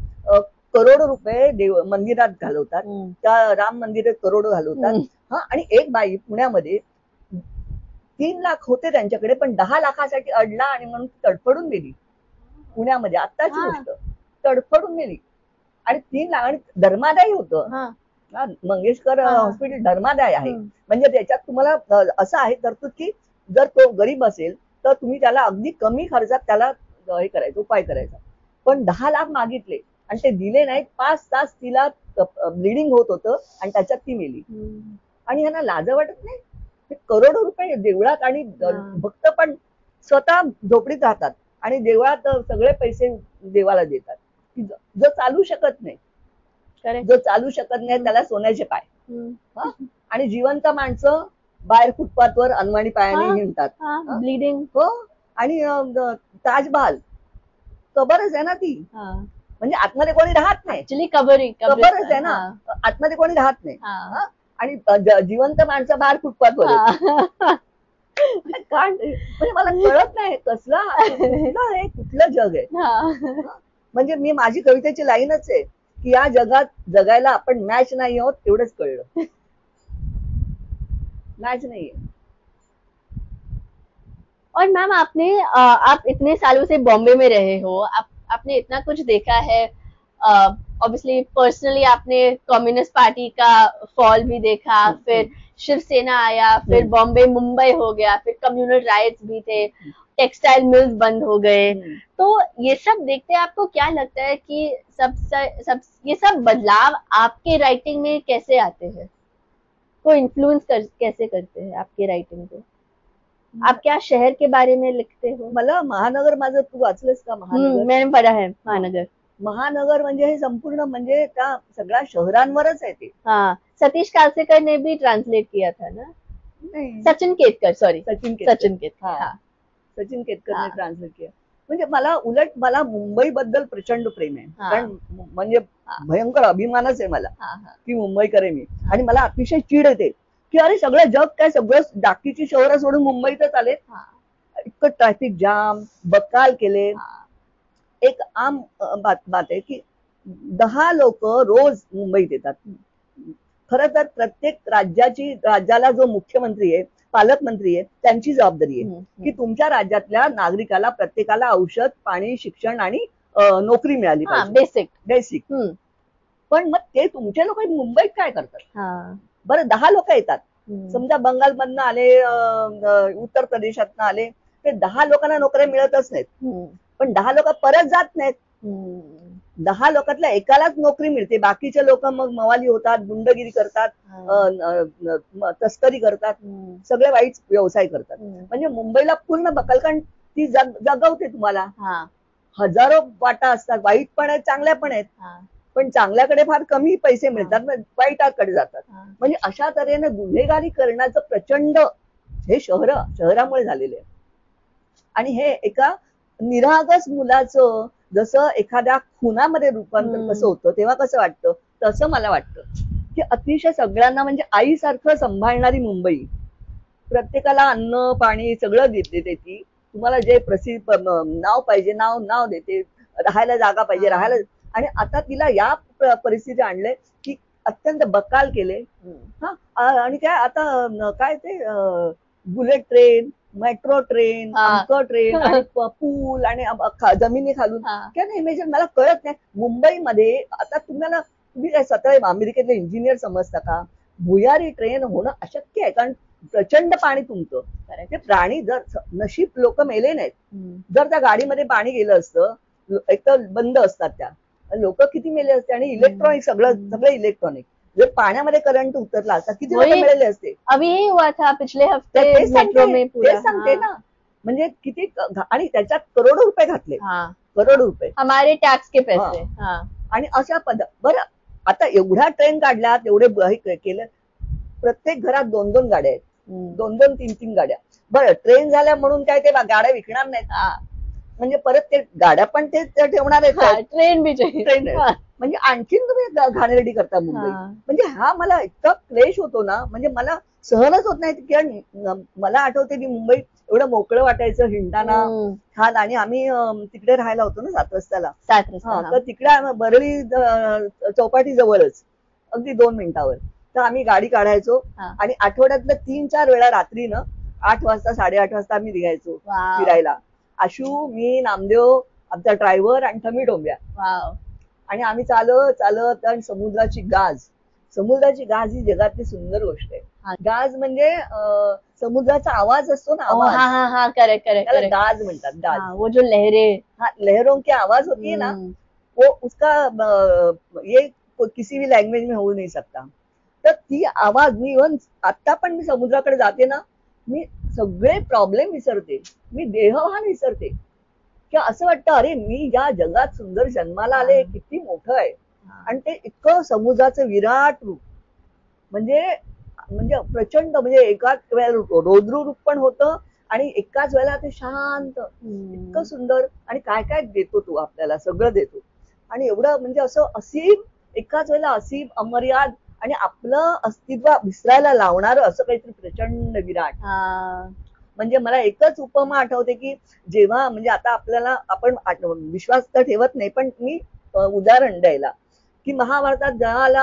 करोडो रुपये मंदिरात घालवतात, त्या राम मंदिरात करोडो घालवतात. आणि एक बाई पुण्यामध्ये 3 लाख होते त्यांच्याकडे, पण 10 लाखासाठी अडला आणि म्हणून तडफडून गेली. पुण्यामध्ये आत्ताची गोष्ट, तडफडून गेली. आणि 3 लाख, आणि धर्मादायी होतं. मंगेशकर हॉस्पिटल धर्मादाय आहे. म्हणजे त्याच्यात तुम्हाला असं आहे तरतूद की जर तो गरीब असेल तर तुम्ही त्याला अगदी कमी खर्चात त्याला हे करायचं, उपाय करायचा. पण 10 लाख मागितले आणि ते दिले नाहीत. 5 तास तिला ब्लिडिंग होत होतं आणि त्याच्यात ती मेली. आणि यांना लाज वाटत नाही? करोडो रुपये देवळात, आणि भक्त पण स्वतः झोपडीत राहतात आणि देवळात सगळे पैसे देवाला देतात. जो चालू शकत नाही त्याला सोन्याचे पाय. आणि जिवंत माणसं बाहेर फुटपाथवर अनवाणी पायाने हिंडतात, ब्लिडिंग. हो. आणि ताजमहाल कबरच आहे ना ती, म्हणजे आतमध्ये कोणी राहत नाही. कबरच आहे ना, आतमध्ये कोणी राहत नाही. आणि जिवंत माणसं बाहेर फुटपाथवर. म्हणजे मला कळत नाही कुठलं जग आहे. म्हणजे मी माझी कवितेची लाईनच आहे की या जगात जगायला आपण मॅच नाही आहोत, एवढंच कळलं. मॅच नाहीये. और मैम आप इतने सालों से बॉम्बे में रहे हो, आपने इतना कुछ देखा है. ऑब्वियसली पर्सनली आपने कम्युनिस्ट पार्टी का फॉल भी देखा, फिर शिवसेना आया, फिर बॉम्बे मुंबई हो गया, फिर कम्युनल राइट्स भी थे, टेक्सटाइल मिल्स बंद हो गए. तो ये सब देखते आपको क्या लगता है कि ये सब बदलाव आपके राइटिंग में कैसे आते हैं, को इन्फ्लुएंस कैसे करते हैं आपके राइटिंग को? आप क्या शहर के बारे में लिखते हो? मला महानगर, माझं तू वाचलंस का महानगर? मैंने पढ़ा है महानगर. महानगर म्हणजे हे संपूर्ण म्हणजे त्या सगळ्या शहरांवरच आहे ते. सतीश कालसेकर ने भी ट्रांसलेट किया था ना? नहीं, सचिन केतकर, सॉरी सचिन केतकर ने ट्रान्सलेट किया. म्हणजे मला मुंबई बद्दल प्रचंड प्रेम आहे. कारण म्हणजे भयंकर अभिमानच आहे मला की मुंबईकर आहे मी. आणि मला अतिशय चीड येते की अरे सगळं जग काय, सगळं डाकीची शहरं सोडून मुंबईतच आले. इतकं ट्रॅफिक जाम, बकाल केले. एक आम बात आहे की 10 लोक रोज मुंबईत येतात. खरं तर प्रत्येक राज्याला जो मुख्यमंत्री आहे, पालकमंत्री आहे, त्यांची जबाबदारी आहे की तुमच्या राज्यातल्या नागरिकाला प्रत्येकाला औषध, पाणी, शिक्षण आणि नोकरी मिळाली पाहिजे. बेसिक. पण मग ते तुमचे लोक मुंबईत काय करतात? बरं 10 लोक येतात, समजा बंगालमधनं आले, उत्तर प्रदेशातनं आले, ते 10 लोकांना नोकऱ्या मिळतच नाहीत, पण 10 लोक परत जात नाहीत. 10 लोकांतल्या एकालाच नोकरी मिळते, बाकीचे लोक मग मवाली होतात, गुंडगिरी करतात, तस्करी करतात, सगळे वाईट व्यवसाय करतात. म्हणजे मुंबईला पूर्ण बकलकंड ती जगवते तुम्हाला. हजारो वाटा असतात, वाईट पण आहेत, चांगल्या पण आहेत, पण चांगल्याकडे फार कमी पैसे मिळतात, वाईटाकडे जातात. म्हणजे अशा तऱ्हेने गुन्हेगारी करण्याचं प्रचंड हे शहरामुळे झालेले आहे. आणि हे एका निरागस मुलाचं जसं एखाद्या खुनामध्ये रूपांतर कसं होतं तेव्हा कसं वाटतं, तसं मला वाटतं की अतिशय सगळ्यांना म्हणजे आईसारखं सांभाळणारी मुंबई, प्रत्येकाला अन्न पाणी सगळं देते, ती तुम्हाला जे प्रसिद्ध नाव पाहिजे नाव देते, राहायला जागा पाहिजे राहायला. आणि आता तिला या परिस्थिती आणले की अत्यंत बकाल केले. आणि काय आता काय ते bullet train, metro train, train आणि पूल आणि जमिनी खालून काय नाही इमेजिन, मला कळत नाही. मुंबईमध्ये आता तुम्ही काय स्वतः अमेरिकेतले इंजिनियर समजता का? भुयारी ट्रेन होणं अशक्य आहे, कारण प्रचंड पाणी तुमचं. ते प्राणी जर नशीब लोक मेले नाहीत, जर त्या गाडीमध्ये पाणी गेलं असतं, एक तर बंद असतात त्या, लोक किती मेले असते. आणि इलेक्ट्रॉनिक सगळं इलेक्ट्रॉनिक जर पाण्यामध्ये करंट उतरला असता किती लोक मिळाले असते. अभी यही हुआ था पिछले हफ्ते मेट्रो में, ते सांगते ना. म्हणजे किती, आणि त्याच्यात करोडो रुपये घातले, करोडो रुपये हमारे टॅक्स के पैसे. आणि अशा बरं आता एवढ्या ट्रेन काढल्यात, एवढे केलं, प्रत्येक घरात 2-2 गाड्या आहेत, 2-2, 3-3 गाड्या. बरं ट्रेन झाल्या म्हणून काय ते गाड्या विकणार नाहीत, म्हणजे परत ते गाड्या पण ते ठेवणार आहेत, ट्रेन म्हणजे आणखीन तुम्ही घाणेरडी करता मुंबई. म्हणजे हा मला इतका क्लेश होतो ना, म्हणजे मला सहनच होत नाही. कारण मला आठवते की मुंबई एवढं मोकळं वाटायचं हिंडताना छान. आणि आम्ही तिकडे राहायला होतो ना 7 रस्त्याला, तर तिकडे बरळी चौपाटी जवळच अगदी 2 मिनिटावर, तर आम्ही गाडी काढायचो आणि आठवड्यातलं 3-4 वेळा रात्रीनं 8 वाजता 8:30 वाजता आम्ही निघायचो फिरायला. आशू, मी, नामदेव, आमचा ड्रायव्हर आणि थमी डोंब्या. आणि आम्ही चालत आणि समुद्राची गाज ही जगातली सुंदर गोष्ट आहे. गाज म्हणजे समुद्राचा आवाज असतो ना, आवाज. करेक्ट, त्याला गाज म्हणतात. गाज, वो जो लहरों की आवाज होती है ना, वो उसका ये किसी भी लैंग्वेज में हो नहीं सकता. तर ती आवाज मी इव्हन आता पण मी समुद्राकडे जाते ना, मी सगळे प्रॉब्लेम विसरते, मी देहभान विसरते, की असं वाटतं अरे मी या जगात सुंदर जन्माला आले, किती मोठं आहे. आणि ते इतकं समुद्राचं विराट रूप म्हणजे प्रचंड, म्हणजे एकाच वेळेला रौद्र रूप पण होतं आणि एकाच वेळेला ते शांत, इतकं सुंदर. आणि काय काय देतो तू आपल्याला, सगळं देतो. आणि एवढं म्हणजे असं असीम, एकाच वेळेला असीम, अमर्याद आणि आपलं अस्तित्व विसरायला लावणार असं काहीतरी प्रचंड विराट. म्हणजे मला एकच उपमा आठवते की जेव्हा, म्हणजे आता आपल्याला, आपण विश्वास तर ठेवत नाही, पण मी उदाहरण द्यायला की महाभारतात ज्याला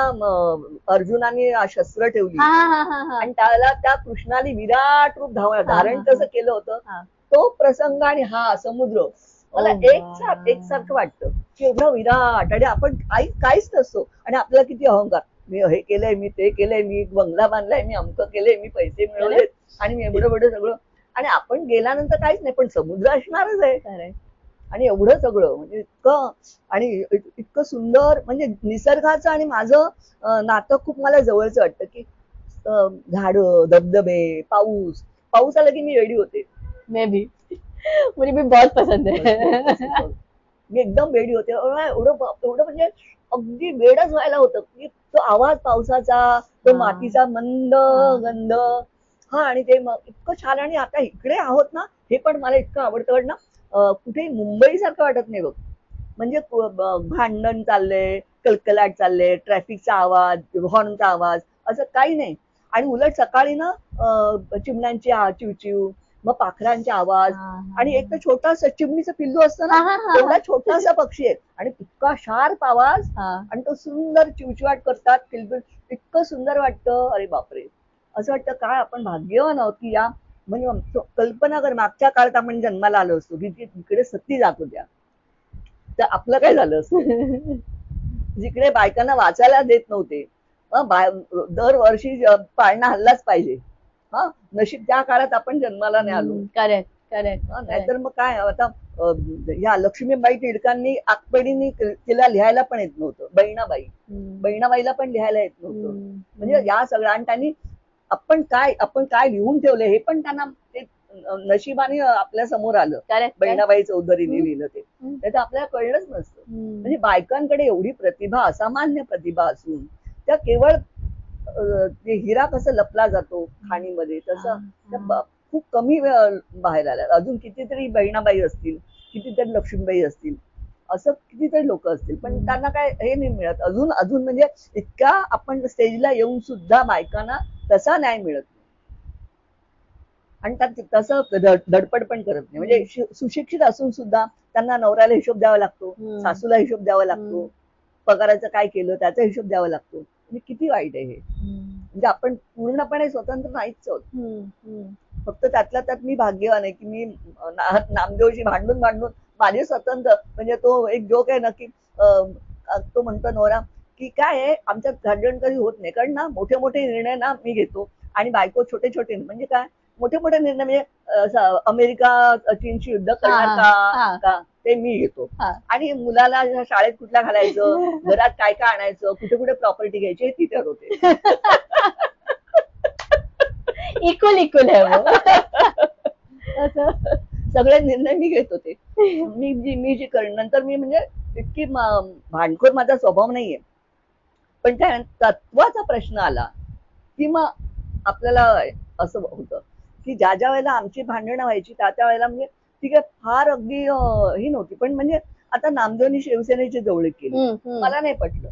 अर्जुनाने शस्त्र ठेवली आणि त्याला त्या कृष्णाने विराट रूप धारण कसं केलं होतं, तो प्रसंग आणि हा समुद्र मला एकसारखं वाटतं की एवढं विराट. आणि आपण काहीच नसतो आणि आपल्याला किती अहंकार, मी हे केलंय, मी ते केलंय, मी बंगला बांधलाय, मी अमकं केलंय, मी पैसे मिळवलेत आणि मी एवढं सगळं. आणि आपण गेल्यानंतर काहीच नाही, पण समुद्र असणारच आहे. आणि एवढं सगळं म्हणजे इतकं, आणि इतकं सुंदर. म्हणजे निसर्गाचं आणि माझं नातं खूप मला जवळचं वाटतं की झाडं, धबधबे, पाऊस आला की मी रेडी होते. मुझे भी बहुत पसंद है. मी एकदम रेडी होते. एवढं म्हणजे अगदी वेडच व्हायला होतं की तो आवाज पावसाचा, तो मातीचा मंद गंध, आणि ते इतकं छान. आणि आता इकडे आहोत ना, हे पण मला इतकं आवडतं ना, कुठे मुंबई सारखं वाटत नाही बघ. म्हणजे भांडण चाललंय, कलकलाट चाललंय, ट्रॅफिकचा आवाज, हॉर्नचा आवाज, असं काही नाही. आणि उलट सकाळी ना चिमण्यांची चिवचिव, मग पाखरांचे आवाज, आणि एक तर छोटासा चिमणीचं पिल्लू असतं ना, एवढा छोटासा पक्षी आहे आणि इतका शार्प आवाज, आणि तो सुंदर चिवचिवाट करतात, किलबिल, इतकं सुंदर वाटतं. अरे बापरे, असं वाटतं काय आपण भाग्यवान आहोत की या, म्हणजे कल्पना कर, मागच्या काळात आपण जन्माला आलो असतो की तिकडे सती जात होत्या, तर आपलं काय झालं असतं. जिकडे बायकांना वाचायला देत नव्हते, दरवर्षी पाळणा हल्लाच पाहिजे. हा, नशीब त्या काळात आपण जन्माला नाही आलो. Correct correct. नाहीतर मग काय आता या लक्ष्मीबाई टिळकांनी आकपडीनी तिला लिहायला पण येत नव्हतं. बहिणाबाईला पण लिहायला येत नव्हतं. म्हणजे या सगळ्या, आणि त्यांनी आपण काय लिहून ठेवलं हे पण त्यांना नशिबाने आपल्या समोर आलं. बहिणाबाई चौधरीने लिहिलं ते, त्याचं आपल्याला कळलंच नसतं. म्हणजे बायकांकडे एवढी प्रतिभा, असामान्य प्रतिभा असून त्या केवळ हिरा कसं लपला जातो खाणीमध्ये, तसं खूप कमी वेळ बाहेर आल्या. अजून कितीतरी बहिणाबाई असतील, कितीतरी लक्ष्मीबाई असतील, असं कितीतरी लोक असतील, पण त्यांना काय हे नाही मिळत अजून. म्हणजे इतका आपण स्टेजला येऊन सुद्धा बायकांना तसा न्याय मिळत नाही, आणि तसं धडपड पण करत नाही. म्हणजे सुशिक्षित असून सुद्धा त्यांना नवऱ्याला हिशोब द्यावा लागतो, सासूला हिशोब द्यावा लागतो, पगाराचं काय केलं त्याचा हिशोब द्यावा लागतो. म्हणजे किती वाईट आहे हे. म्हणजे आपण पूर्णपणे स्वतंत्र नाहीच आहोत. फक्त त्यातल्या त्यात मी भाग्यवान आहे की मी नामदेवशी भांडून माझे स्वतंत्र. म्हणजे तो एक जोक आहे ना की तो म्हणतो नवरा की काय आहे, आमच्यात भांडण कधी होत नाही, कारण ना मोठे मोठे निर्णय ना मी घेतो आणि बायको छोटे छोटे. म्हणजे काय मोठे मोठे निर्णय, म्हणजे अमेरिका चीनशी युद्ध करणार का ते मी घेतो, आणि मुलाला शाळेत कुठला घालायचं, घरात काय काय आणायचं, कुठे कुठे प्रॉपर्टी घ्यायची हे ती ठरवते. इक्वल आहे सगळे निर्णय मी घेत होते. मी जी करण नंतर मी, म्हणजे इतकी भांडखोर माझा स्वभाव नाहीये, पण काय तत्वाचा प्रश्न आला की मग आपल्याला असं होतं की ज्या वेळेला आमची भांडणं व्हायची त्या वेळेला, म्हणजे ठीक आहे फार अगदी ही नव्हती, पण म्हणजे आता नामदेवनी शिवसेनेची जवळीक केली, मला नाही पटलं.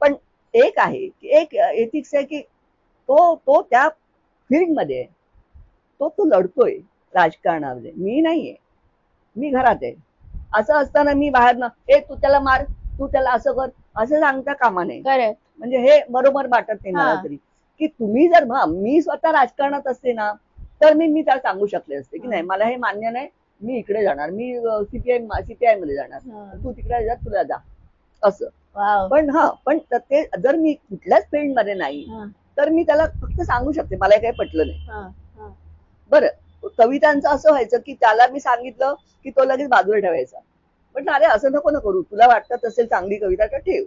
पण एक आहे की एक एथिक्स आहे की तो त्या फील्ड मध्ये तो लढतोय राजकारणामध्ये, मी नाहीये, मी घरात आहे. असं असताना मी बाहेर ना तू त्याला मार, तू त्याला असं कर, असं सांगता कामा नये. म्हणजे हे बरोबर वाटत नाही मला तरी, की तुम्ही जर मी स्वतः राजकारणात असते ना तर मी त्याला सांगू शकले असते की नाही मला हे मान्य नाही, मी इकडे जाणार, मी सीपीआय मध्ये जाणार, तू तिकडे जा, तुला जा, असं. पण ते जर मी कुठल्याच फील्ड मध्ये नाही तर मी त्याला फक्त सांगू शकते मला काही पटलं नाही. बरं, कवितांचं असं व्हायचं की त्याला मी सांगितलं की तो लगेच बाजूला ठेवायचा. म्हटलं अरे असं नको करू, तुला वाटत असेल चांगली कविता तर ठेव.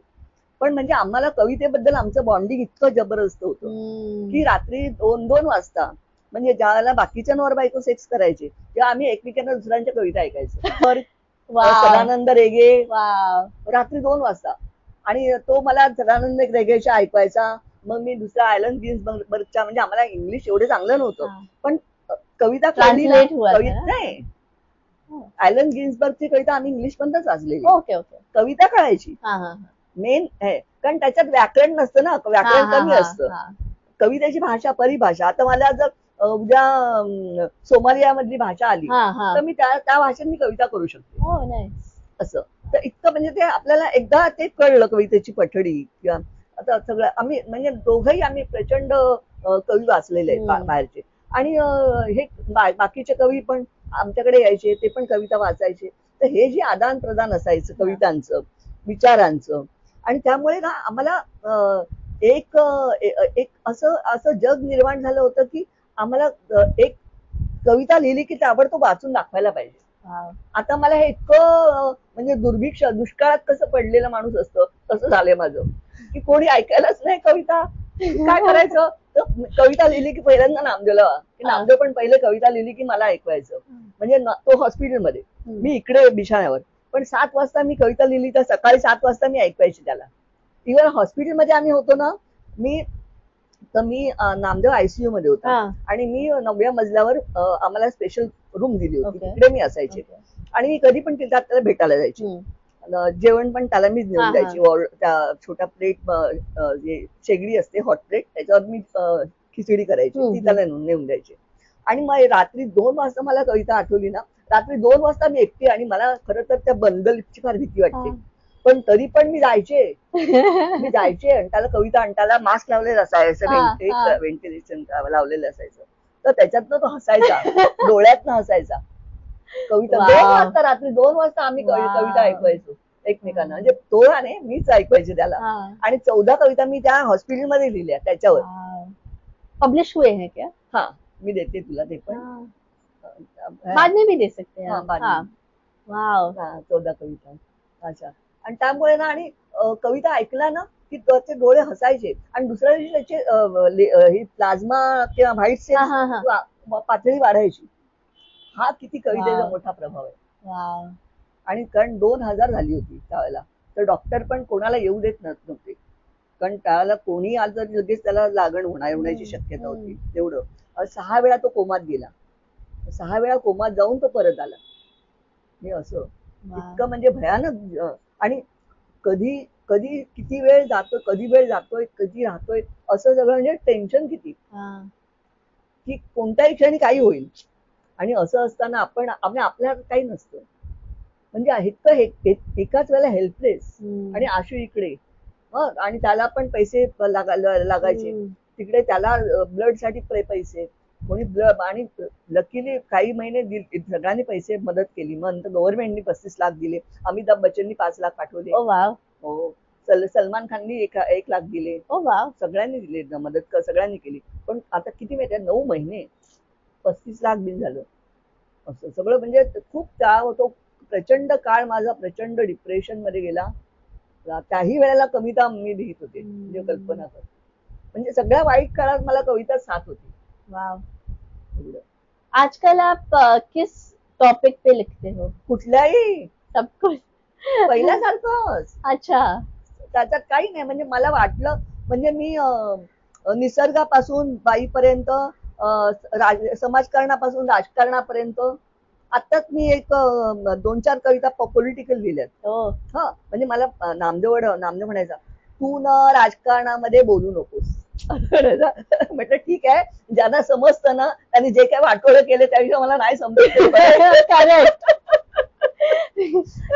पण म्हणजे आम्हाला कवितेबद्दल आमचं बॉन्डिंग इतकं जबरदस्त होतं की रात्री 2-2 वाजता, म्हणजे ज्यावेळेला बाकीच्या नवर बायको सेक्स करायचे तेव्हा आम्ही एकमेकांना दुसऱ्यांच्या कविता ऐकायचो. सदानंद रेगे रात्री 2 वाजता, आणि तो मला सदानंद रेगेच्या ऐकवायचा, मग मी दुसरा ॲलन गिन्सबर्गच्या, म्हणजे आम्हाला इंग्लिश एवढं चांगलं नव्हतं पण कविता कळली नाही. ॲलन गिन्सबर्गची कविता आम्ही इंग्लिश मध्येच वाचलेली, कविता कळायची मेन आहे, कारण त्याच्यात व्याकरण नसतं ना, व्याकरण कमी असतं. कवितेची भाषा, परिभाषा, आता मला जर उद्या सोमालिया मधली भाषा आली तर मी त्या भाषेत मी कविता करू शकते. असं तर इतकं म्हणजे ते आपल्याला एकदा ते कळलं कवितेची पठडी. किंवा आता सगळं आम्ही, म्हणजे दोघंही आम्ही प्रचंड कवी वाचलेले आहेत बाहेरचे, आणि हे बाकीचे कवी पण आमच्याकडे यायचे, ते पण कविता वाचायचे. तर हे जे आदान प्रदान असायचं कवितांचं, विचारांचं, आणि त्यामुळे ना आम्हाला एक असं जग निर्माण झालं होतं की आम्हाला एक कविता लिहिली की ताबडतोब वाचून दाखवायला पाहिजे. आता मला हे इतकं, म्हणजे दुर्भिक्ष, दुष्काळात कसं पडलेलं माणूस असतं तसं झालंय माझं, की कोणी ऐकायलाच नाही कविता, काय करायचं. तर कविता लिहिली की पहिल्यांदा नामदेवला, की नामदेव पण पहिले कविता लिहिली की मला ऐकवायचं. म्हणजे तो हॉस्पिटलमध्ये, मी इकडे बिछाण्यावर, पण 7 वाजता मी कविता लिहिली तर सकाळी 7 वाजता मी ऐकवायची त्याला. इव्हन हॉस्पिटलमध्ये आम्ही होतो ना, मी नामदेव आयसीयू मध्ये होता, आणि मी 9व्या मजल्यावर आम्हाला स्पेशल रूम दिली होती, तिकडे मी असायचे, आणि मी कधी पण त्याला भेटायला जायची. जेवण पण त्याला मीच नेऊन द्यायची. त्या छोट्या प्लेट, शेगडी असते हॉट प्लेट, त्याच्यावर मी खिचडी करायची, ती त्याला नेऊन द्यायची. आणि मग रात्री 2 वाजता मला कविता आठवली ना, रात्री 2 वाजता मी एकटी, आणि मला खरं तर त्या बंदलची फार भीती वाटते, पण तरी पण मी जायचे आणि त्याला कविता, आणि त्याला मास्क लावलेलं असायचं, व्हेंटिलेशन लावलेलं असायचं, तर त्याच्यातनं तो हसायचा, डोळ्यातनं हसायचा. कविता 2 वाजता, रात्री 2 वाजता आम्ही कविता ऐकवायचो. एकमेकांना. म्हणजे तो आणि मीच ऐकवायचे त्याला. आणि 14 कविता मी त्या हॉस्पिटलमध्ये लिहिल्या त्याच्यावर. पब्लिश हुए हैं क्या? हाँ, मी देते तुला ते पण. बाद में भी दे सकते हैं. वाव. 14 कविता. अच्छा. आणि त्यामुळे ना, आणि कविता ऐकला ना की त्याचे डोळे हसायचे, आणि दुसऱ्या दिवशी त्याचे ही प्लाझ्मा किंवा व्हाईट सेल्स पातळी वाढायची. हा किती कवितेचा मोठा प्रभाव आहे. आणि कारण 2000 झाली होती त्यावेळेला, तर डॉक्टर पण कोणाला येऊ देत नव्हते, कारण त्याला कोणी आलं तर लगेच त्याला लागण होण्याची शक्यता होती. तेवढं 6 वेळा तो कोमात गेला. 6 वेळा कोमात जाऊन तो परत आला. हे असं इतकं म्हणजे भयानक. आणि कधी कधी किती वेळ जातो, कधी वेळ जातोय, कधी राहतोय, असं सगळं म्हणजे टेन्शन किती, की कोणत्याही क्षणी काही होईल. आणि असं असताना आपण आपल्या काही नसतं, म्हणजे इतकं एकाच वेळेला हेल्पलेस. आणि आशू इकडे, आणि त्याला पण पैसे लागायचे तिकडे, त्याला ब्लड साठी पैसे कोणी ब्लड. आणि लकीली काही महिने सगळ्यांनी पैसे मदत केली. मग नंतर गव्हर्नमेंटनी 35 लाख दिले, अमिताभ बच्चननी 5 लाख पाठवले. हो, सलमान खाननी 1 लाख दिले. सगळ्यांनी दिले मदत, सगळ्यांनी केली. पण आता किती माहिती, 9 महिने 35 लाख बिल झालं. असं सगळं म्हणजे खूप तो प्रचंड काळ माझा प्रचंड डिप्रेशन मध्ये गेला. त्याही वेळेला कविता मी लिहित होते, म्हणजे कल्पना कर. म्हणजे सगळ्या वाईट काळात मला कविता साथ होती. वाव. आजकल आप किस टॉपिक पे लिखते हो? कुठल्याही, सब कुछ पहिल्यासारखंच. अच्छा. त्याच्यात काही नाही. म्हणजे मला वाटलं, म्हणजे मी निसर्गापासून बाईपर्यंत, समाजकारणापासून राजकारणापर्यंत, आताच मी एक 2-4 कविता पॉलिटिकल लिहिल्यात. म्हणजे मला नामदेव म्हणायचा, तू न राजकारणामध्ये बोलू नकोस. म्हटलं ठीक आहे, ज्यांना समजतं ना त्यांनी जे काय वाटोळं केले त्याविषयी मला नाही समजत.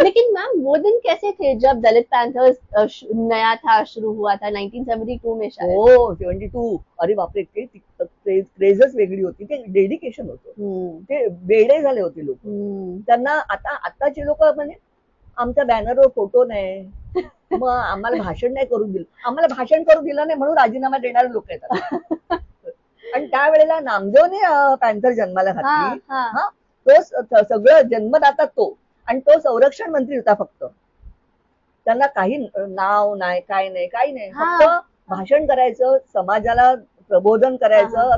लेकिन मैम वो दिन कैसे थे जब दलित पैंथर्स नया था, शुरू हुआ था 1972 में शायद. हो, 72. अरे बापरे, क्रेजच वेगळी होती. ते डेडिकेशन होतं. ते वेडे झाले होते लोक. त्यांना आताची लोक म्हणजे आमच्या बॅनरवर फोटो नाही, मग आम्हाला भाषण नाही करू दिलं. आम्हाला भाषण करू दिलं नाही म्हणून राजीनामा देणारे लोक येतात. आणि त्यावेळेला नामदेवने पॅन्थर जन्माला घातली. तो सगळं जन्मदाता तो, आणि तो संरक्षण मंत्री होता. फक्त त्यांना काही नाव नाही, काही नाही. फक्त भाषण करायचं, समाजाला प्रबोधन करायचं.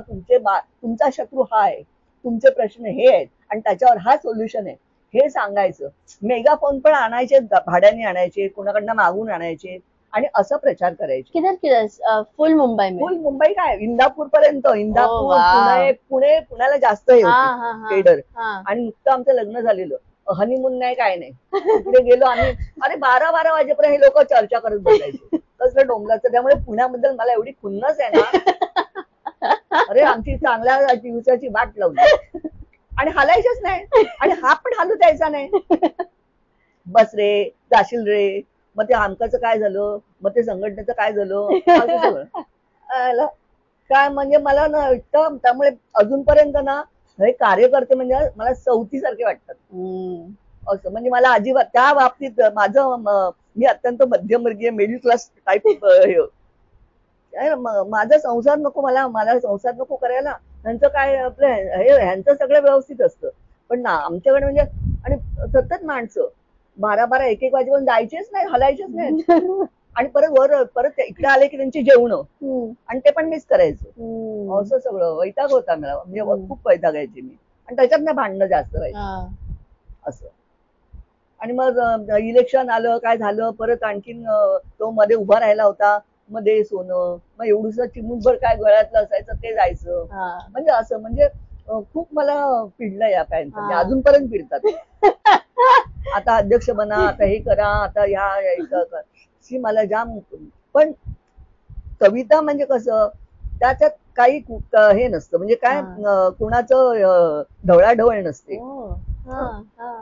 तुमचा शत्रू हा आहे, तुमचे प्रश्न हे आहेत, आणि त्याच्यावर हा सोल्युशन आहे हे सांगायचं. मेगाफोन पण आणायचे, भाड्याने आणायचे, कोणाकडनं मागून आणायचे, आणि असं प्रचार करायचे. किधर फुल मुंबई में? फुल मुंबई काय, इंदापूर पर्यंत. इंदापूर, पुण्याला जास्त हे होते केडर. आणि नुकतं आमचं लग्न झालेलं, हनीमून नाही, काय नाही. तिकडे गेलो आम्ही. अरे 12 वाजेपर्यंत हे लोक चर्चा करत बसायचे कसलं डोंगराचं. त्यामुळे पुण्याबद्दल मला एवढी खुन्नस आहे ना. अरे आमची चांगल्या दिवसाची वाट लावली, आणि हलायचंच नाही, आणि हा पण हालू द्यायचा नाही. बस रे, जाशील रे, मग ते आमकाचं काय झालं, मग ते संघटनेचं काय झालं, काय म्हणजे मला ना इतकं. त्यामुळे अजूनपर्यंत ना हे कार्यकर्ते म्हणजे मला सवतीसारखे वाटतात. असं म्हणजे मला अजिबात त्या बाबतीत मी अत्यंत मध्यमवर्गीय, मिडल क्लास टाईप. माझा संसार नको, मला संसार नको करायला. ह्यांचं काय, आपलं ह्यांचं सगळं व्यवस्थित असतं. पण ना आमच्याकडे म्हणजे, आणि सतत माणसं 12 1 वाजेपर्यंत जायचेच नाही, हलायचेच नाही. आणि परत इकडे आले की त्यांची जेवणं, आणि ते पण मिस करायचं. असं सगळं वैताग होता मला. म्हणजे खूप वैतागायचे मी, आणि त्याच्यात ना भांडणं जास्त व्हायची. असं. आणि मग इलेक्शन आलं, काय झालं, परत आणखीन तो मध्ये उभा राहिला होता, मध्ये सोनं, मग एवढूस चिमूटभर काय गळ्यातलं असायचं ते जायचं. म्हणजे असं म्हणजे खूप मला पिडलं या पॅन्ट, अजूनपर्यंत पिडतात. आता अध्यक्ष बना, आता हे करा, आता ह्या मला जाम. पण कविता म्हणजे कसं, त्याच्यात काही हे नसतं, म्हणजे काय कुणाचं ढवळाढवळ नसते.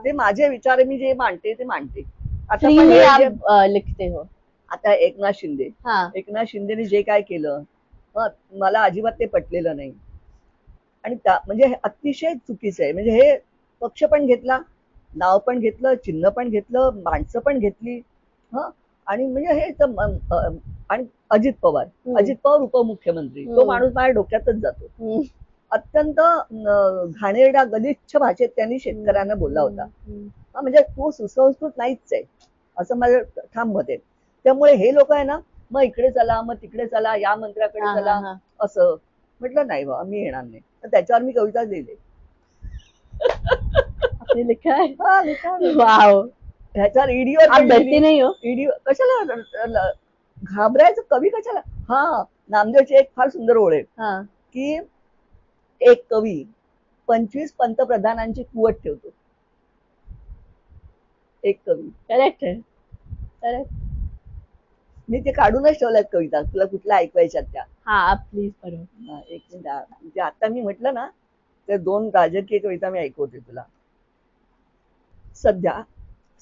ते माझे विचार मी जे मांडते ते मांडते. आता लिखते हो. आता एकनाथ शिंदेने जे काय केलं, मला अजिबात ते पटलेलं नाही. आणि म्हणजे अतिशय चुकीचं आहे. म्हणजे हे पक्ष पण घेतला, नाव पण घेतलं, चिन्ह पण घेतलं, माणसं पण घेतली. हं आणि म्हणजे हे आणि अजित पवार, अजित पवार उपमुख्यमंत्री, तो माणूस माझ्या डोक्यातच जातो. अत्यंत घाणेरड्या गलिच्छ भाषेत त्यांनी शेतकऱ्यांना बोलला होता. म्हणजे तो सुसंस्कृत नाहीच आहे असं माझं ठाम मत आहे. त्यामुळे हे लोक आहे ना, मग इकडे चला, मग तिकडे चला, या मंत्र्याकडे चला, असं म्हटलं नाही बा, मी येणार नाही. तर त्याच्यावर मी कविता लिहिली. वाव, ह्याच्यावर ईडीवर नाही हो, ईडी कशाला घाबरायचं, कवी कशाला. हा, नामदेवची एक फार सुंदर ओळ आहे की एक कवी 25 पंतप्रधानांची कुवत ठेवतो. एक कवी. करेक्ट आहे, करेक्ट. मी ते काढूनच ठेवल्यात कविता, तुला कुठल्या ऐकवायच्यात त्या. हा प्लीज बरोबर. एक मिनिट, म्हणजे आता मी म्हटलं ना, ते 2 राजकीय कविता मी ऐकवते तुला.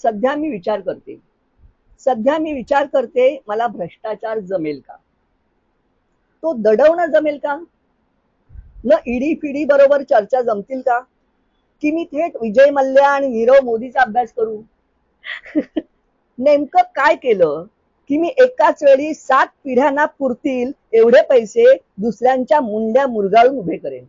सध्या मी विचार करते, सध्या मी विचार करते, मला भ्रष्टाचार जमेल का, तो दडवणं जमेल का, न ईडी फिडी बरोबर चर्चा जमतील का, की मी थेट विजय मल्ल्या आणि नीरव मोदीचा अभ्यास करू. नेमकं काय केलं की मी एकाच वेळी 7 पिढ्यांना पुरतील एवढे पैसे दुसऱ्यांच्या मुंड्या मुरगाळून उभे करेन.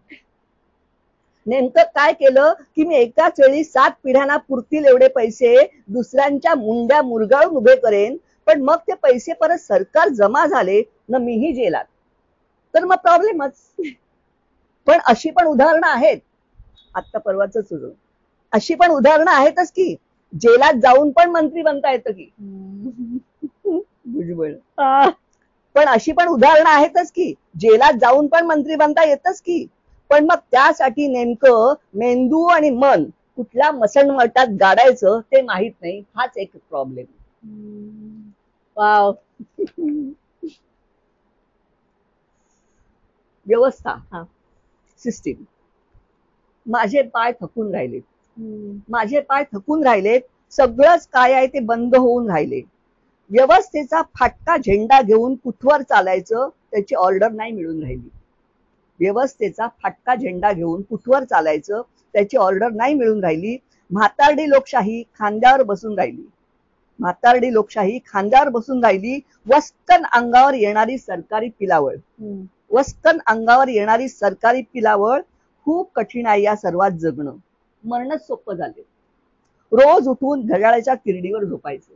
नेमकं काय केलं की मी एकाच वेळी 7 पिढ्यांना पुरतील एवढे पैसे दुसऱ्यांच्या मुंड्या मुरगाळून उभे करेन. पण मग ते पैसे परत सरकार जमा झाले न मीही जेलात, तर मग प्रॉब्लेमच. पण अशी पण उदाहरणं आहेत, आत्ता परवाच सुरू, अशी पण उदाहरणं आहेतच की जेलात जाऊन पण मंत्री बनता येतं की. भुजबळ. पण अशी पण उदाहरणं आहेतच की जेलात जाऊन पण मंत्री बनता येतच की. पण मग त्यासाठी नेमकं मेंदू आणि मन कुठल्या मसणमटात गाडायचं ते माहित नाही, हाच एक प्रॉब्लेम. वाव. व्यवस्था, सिस्टीम. माझे पाय थकून राहिलेत, माझे पाय थकून राहिलेत, सगळंच काय आहे ते बंद होऊन राहिले. व्यवस्थेचा फाटका झेंडा घेऊन कुठवर चालायचं त्याची ऑर्डर नाही मिळून राहिली. व्यवस्थेचा फाटका झेंडा घेऊन कुठवर चालायचं त्याची ऑर्डर नाही मिळून राहिली. म्हातारडी लोकशाही खांद्यावर बसून राहिली, म्हातारडी लोकशाही खांद्यावर बसून राहिली. वस्कन अंगावर येणारी सरकारी पिलावळ, वस्कन अंगावर येणारी सरकारी पिलावळ. खूप कठीण आहे या सर्वात जगणं, मरणच सोपं झाले. रोज उठून घड्याळाच्या किरडीवर झोपायचं,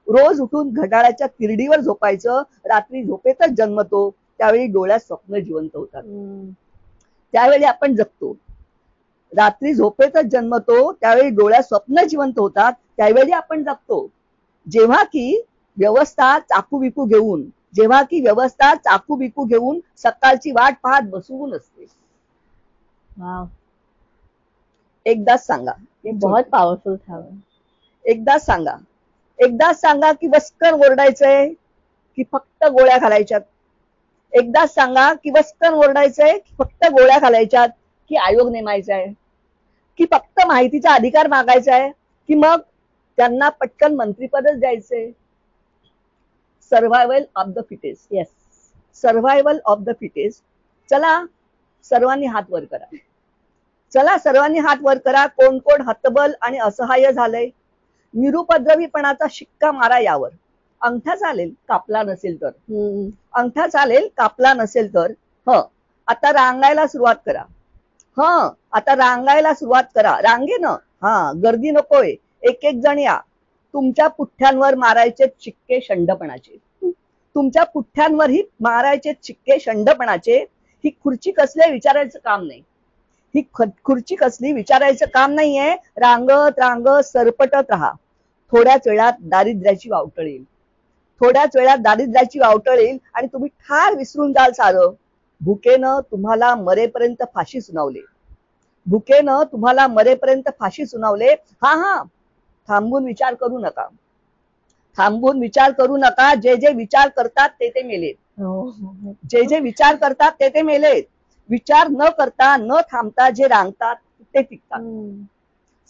रोज उठून घड्याळाच्या किरडीवर झोपायचं. रात्री झोपेतच जन्मतो त्यावेळी डोळ्यात स्वप्न जिवंत होतात, त्यावेळी आपण जगतो. रात्री झोपेतच जन्मतो त्यावेळी डोळ्यात स्वप्न जिवंत होतात, त्यावेळी आपण जगतो. जेव्हा की व्यवस्था चाकू बिकू घेऊन, जेव्हा की व्यवस्था चाकू बिकू घेऊन सकाळची वाट पाहत बसवून असते. एकदाच सांगा, बहुत पॉवरफुल था. एकदाच सांगा, एकदाच सांगा की वस्कन ओरडायचंय की फक्त गोळ्या घालायच्यात. एकदाच सांगा की वस्कन ओरडायचंय की फक्त गोळ्या घालायच्यात, की आयोग नेमायचा आहे, की फक्त माहितीचा अधिकार मागायचा आहे, की मग त्यांना पटकन मंत्रीपदच द्यायचंय. Survival of the fittest. Yes, survival of the fittest. चला सर्वांनी हात वर करा, चला सर्वांनी हात वर करा. कोण कोण हतबल आणि असहाय्य झालंय, निरुपद्रवीपणाचा शिक्का मारा यावर. अंगठा चालेल कापला नसेल तर, अंगठा चालेल कापला नसेल तर. आता रांगायला सुरुवात करा, आता रांगायला सुरुवात करा. रांगेनं, गर्दी नकोय, एक एक जण या. तुमच्या पुठ्ठ्यांवर मारायचे शिक्के शंडपणाचे, तुमच्या पुठ्ठ्यांवरही मारायचे शिक्के शंडपणाचे. ही खुर्ची कसले विचारायचं काम नाही, ही खुर्ची कसली विचारायचं काम नाहीये. रांगत रांगत सरपटत राहा. थोड्याच वेळात दारिद्र्याची वावटळ येईल, थोड्याच वेळात दारिद्र्याची वावटळ येईल आणि तुम्ही ठार विसरून जाल सारं. भुकेनं तुम्हाला मरेपर्यंत फाशी सुनावले, भुकेनं तुम्हाला मरेपर्यंत फाशी सुनावले. थांबून विचार करू नका, थांबून विचार करू नका. जे जे विचार करतात ते ते मेलेत, जे जे विचार करतात ते ते मेलेत. विचार न करता न थांबता जे रांगतात ते टिकतात.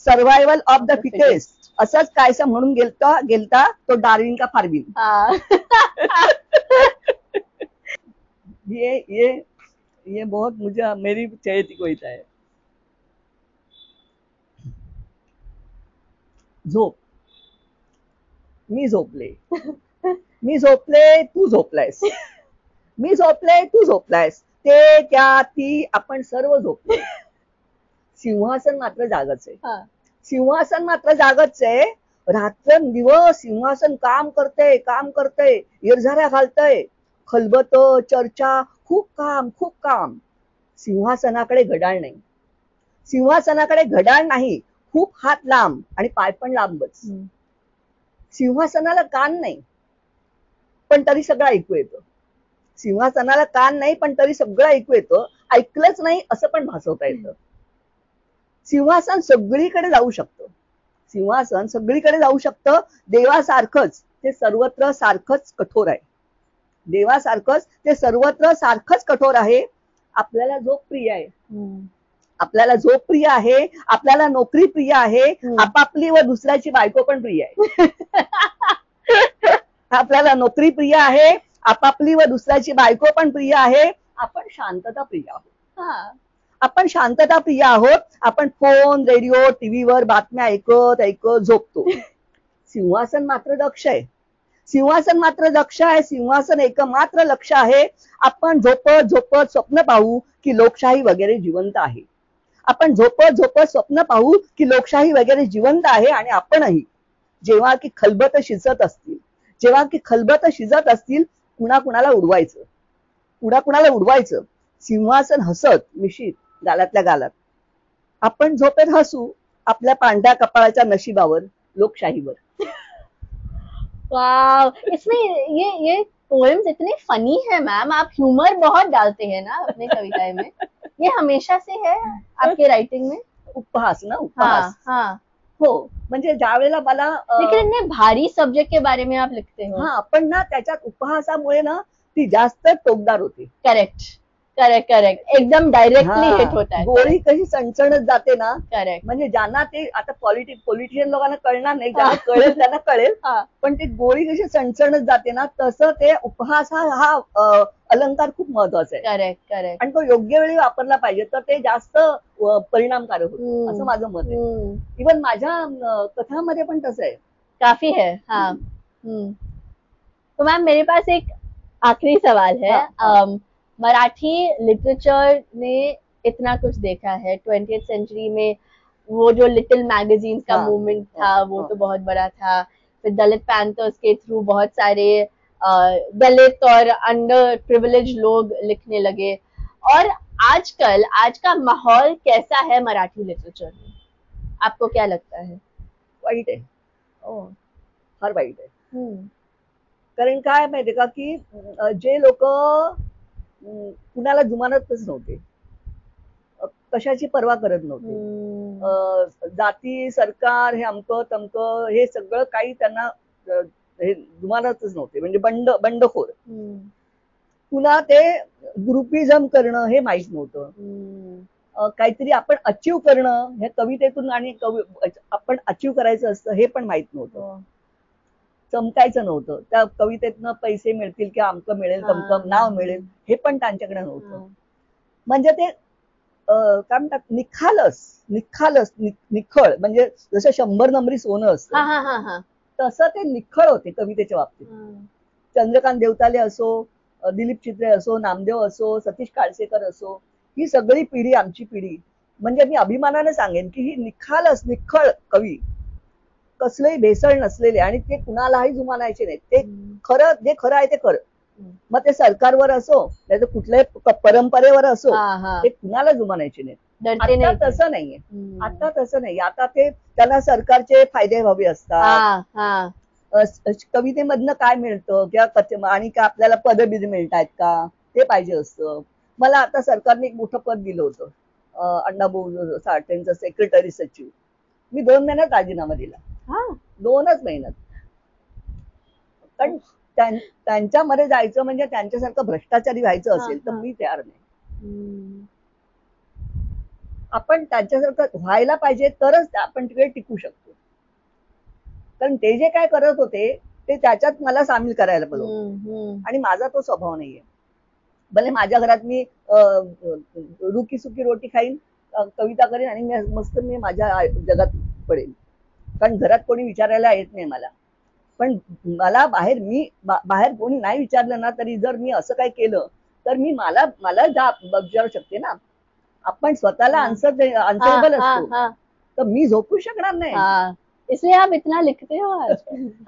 सर्व्हायव्हल ऑफ द फिटेस्ट असंच कायसं म्हणून गेलता तो डार्विन का फार्विन. ये बहुत मुझे मेरी चहेती कविता है. झोप. मी झोपले. मी झोपले, तू झोपलायस. मी झोपले, तू झोपलायस. ते त्या ती आपण सर्व झोपले. सिंहासन मात्र जागच आहे. सिंहासन मात्र जागच आहे. रात्रंदिवस सिंहासन काम करतंय, इरझाऱ्या घालतंय, खलबत, चर्चा, खूप काम. सिंहासनाकडे घड्याळ नाही. सिंहासनाकडे घड्याळ नाही. खूप हात लांब आणि पाय पण लांबच. सिंहासनाला कान नाही, पण तरी सगळं ऐकू येतं. सिंहासनाला कान नाही, पण तरी सगळं ऐकू येतं. ऐकलंच नाही असं पण भासवता येतं. सिंहासन सगळीकडे जाऊ शकतं. सिंहासन सगळीकडे जाऊ शकतं. देवासारखंच ते सर्वत्र सारखंच कठोर आहे. देवासारखंच ते सर्वत्र सारखंच कठोर आहे. आपल्याला झोप प्रिय आहे. आपल्याला झोप प्रिय आहे. आपल्याला नोकरी प्रिय आहे. आपापली व दुसऱ्याची बायको पण प्रिय आहे. आपल्याला नोकरी प्रिय आहे. आपापली व दुसऱ्याची बायको पण प्रिय आहे. आपण शांतता प्रिय आहोत. आपण शांतता प्रिय आहोत. आपण फोन, रेडिओ, टीव्हीवर बातम्या ऐकत झोपतो. सिंहासन मात्र दक्ष आहे. सिंहासन मात्र दक्ष आहे. सिंहासन एकमात्र लक्ष आहे. आपण झोपत स्वप्न पाहू की लोकशाही वगैरे जिवंत आहे. आपण झोपत स्वप्न पाहू की लोकशाही वगैरे जिवंत आहे. आणि आपणही जेव्हा की खलबत शिजत असतील कुणाला उडवायचं. सिंहासन हसत मिशीत गालातल्या गालात. आपण झोपेत हसू आपल्या पांढऱ्या कपाळाच्या नशिबावर, लोकशाहीवर. वाव, इसमें ये पोएम्स इतने फनी है मैम. आप ह्यूमर बहुत डालते हैं ना अपने कविताएं में. ये हमेशा से है आपके राइटिंग में? उपहास ना, उपहास. हाँ. हो, म्हणजे ज्या वेळेला मला लेकिन इतने भारी सब्जेक्ट के बारे में आप लिखते हो. हा, पण ना त्याच्यात उपहासामुळे ना ती जास्त टोकदार होती. करेक्ट. एकदम डायरेक्टली हिट होता है. गोळी कशी सणसणत जाते ना. करेक्ट. म्हणजे ज्यांना ते आता पॉलिटिशियन लोकांना कळणार नाही, ज्यांना कळेल त्यांना कळेल. पण ते गोळी कशी सणसणत जाते ना, तसं ते उपहास हा अलंकार खूप महत्वाचा आहे. करेक्ट. आणि तो योग्य वेळी वापरला पाहिजे तर ते जास्त परिणामकारक होतं असं माझं मत आहे. इव्हन माझ्या कथांमध्ये पण तसं आहे. काफी है. हाँ. तो मैम मेरे पास एक आखिरी सवाल है. मराठी लिटरेचर ने इतना कुछ देखा है 20th सेंचुरी में. वो जो लिटिल मैगजीन का मूवमेंट था वो तो बहुत बड़ा था. फिर दलित पैंथर्स के थ्रू बहुत सारे दलित और अंडर प्रिविलेज लोग लिखने लगे. और आजकल आज का माहौल कैसा है मराठी लिटरेचर में? आपको क्या लगता है? वाईट आहे. फार वाईट आहे. कारण काय माहितीये का की जे लोक कुणाला जुमानतच नव्हते, कशाची पर्वा करत नव्हते. जाती, सरकार, हे अमकं तमकं हे सगळं काही त्यांना हे जुमानतच नव्हते. म्हणजे बंडखोर. पुन्हा ते ग्रुपिझम करणं हे माहित नव्हतं. काहीतरी आपण अचीव करणं हे कवितेतून आणि आपण अचीव करायचं असतं हे पण माहित नव्हतं. चमकायचं नव्हतं. त्या कवितेतनं पैसे मिळतील किंवा अमकं मिळेल, तमकं नाव मिळेल हे पण त्यांच्याकडे नव्हतं. म्हणजे ते काय म्हणतात, निखळ म्हणजे जसं 100 नंबरी सोनं असतं तसं ते निखळ होते कवितेच्या बाबतीत. चंद्रकांत देवताले असो, दिलीप चित्रे असो, नामदेव असो, सतीश काळसेकर असो, ही सगळी पिढी आमची पिढी. म्हणजे मी अभिमानाने सांगेन की ही निखळ कवी, कसलंही भेसळ नसलेले, आणि ते कुणालाही जुमानायचे नाही. ते खरं, जे खरं आहे ते खरं. मग ते सरकारवर असो नाही तर कुठल्याही परंपरेवर असो, ते कुणाला जुमानायचे नाही. आता तसं नाहीये. आता ते त्यांना सरकारचे फायदे हवे असतात. कवितेमधनं काय मिळतं किंवा आणि काय आपल्याला पदबिद मिळतायत का ते पाहिजे असतं. मला आता सरकारने एक मोठं पद दिलं होतं, अण्णाभाऊ साठेंचं सेक्रेटरी सचिव. मी 2 महिन्यात राजीनामा दिला. 2च महिन्यात. कारण त्यांच्यामध्ये जायचं म्हणजे त्यांच्यासारखं भ्रष्टाचारी व्हायचं असेल तर मी तयार नाही. आपण त्यांच्यासारखं व्हायला पाहिजे तरच आपण तिकडे टिकू शकतो. कारण ते जे काय करत होते ते त्याच्यात मला सामील करायला पाहिजे, आणि माझा तो स्वभाव नाहीये. भले माझ्या घरात मी रुकी सुकी रोटी खाईन, कविता करेन आणि मस्त मी माझ्या जगात पडेन, कारण घरात कोणी विचारायला येत नाही मला. पण मला बाहेर कोणी नाही विचारलं ना तरी जर मी असं काय केलं तर मी मला विचारू शकते ना. आपण स्वतःला आन्सरेबल असतो. तर मी झोपू शकणार नाही. इसलिए आप इतना लिखते हो आज.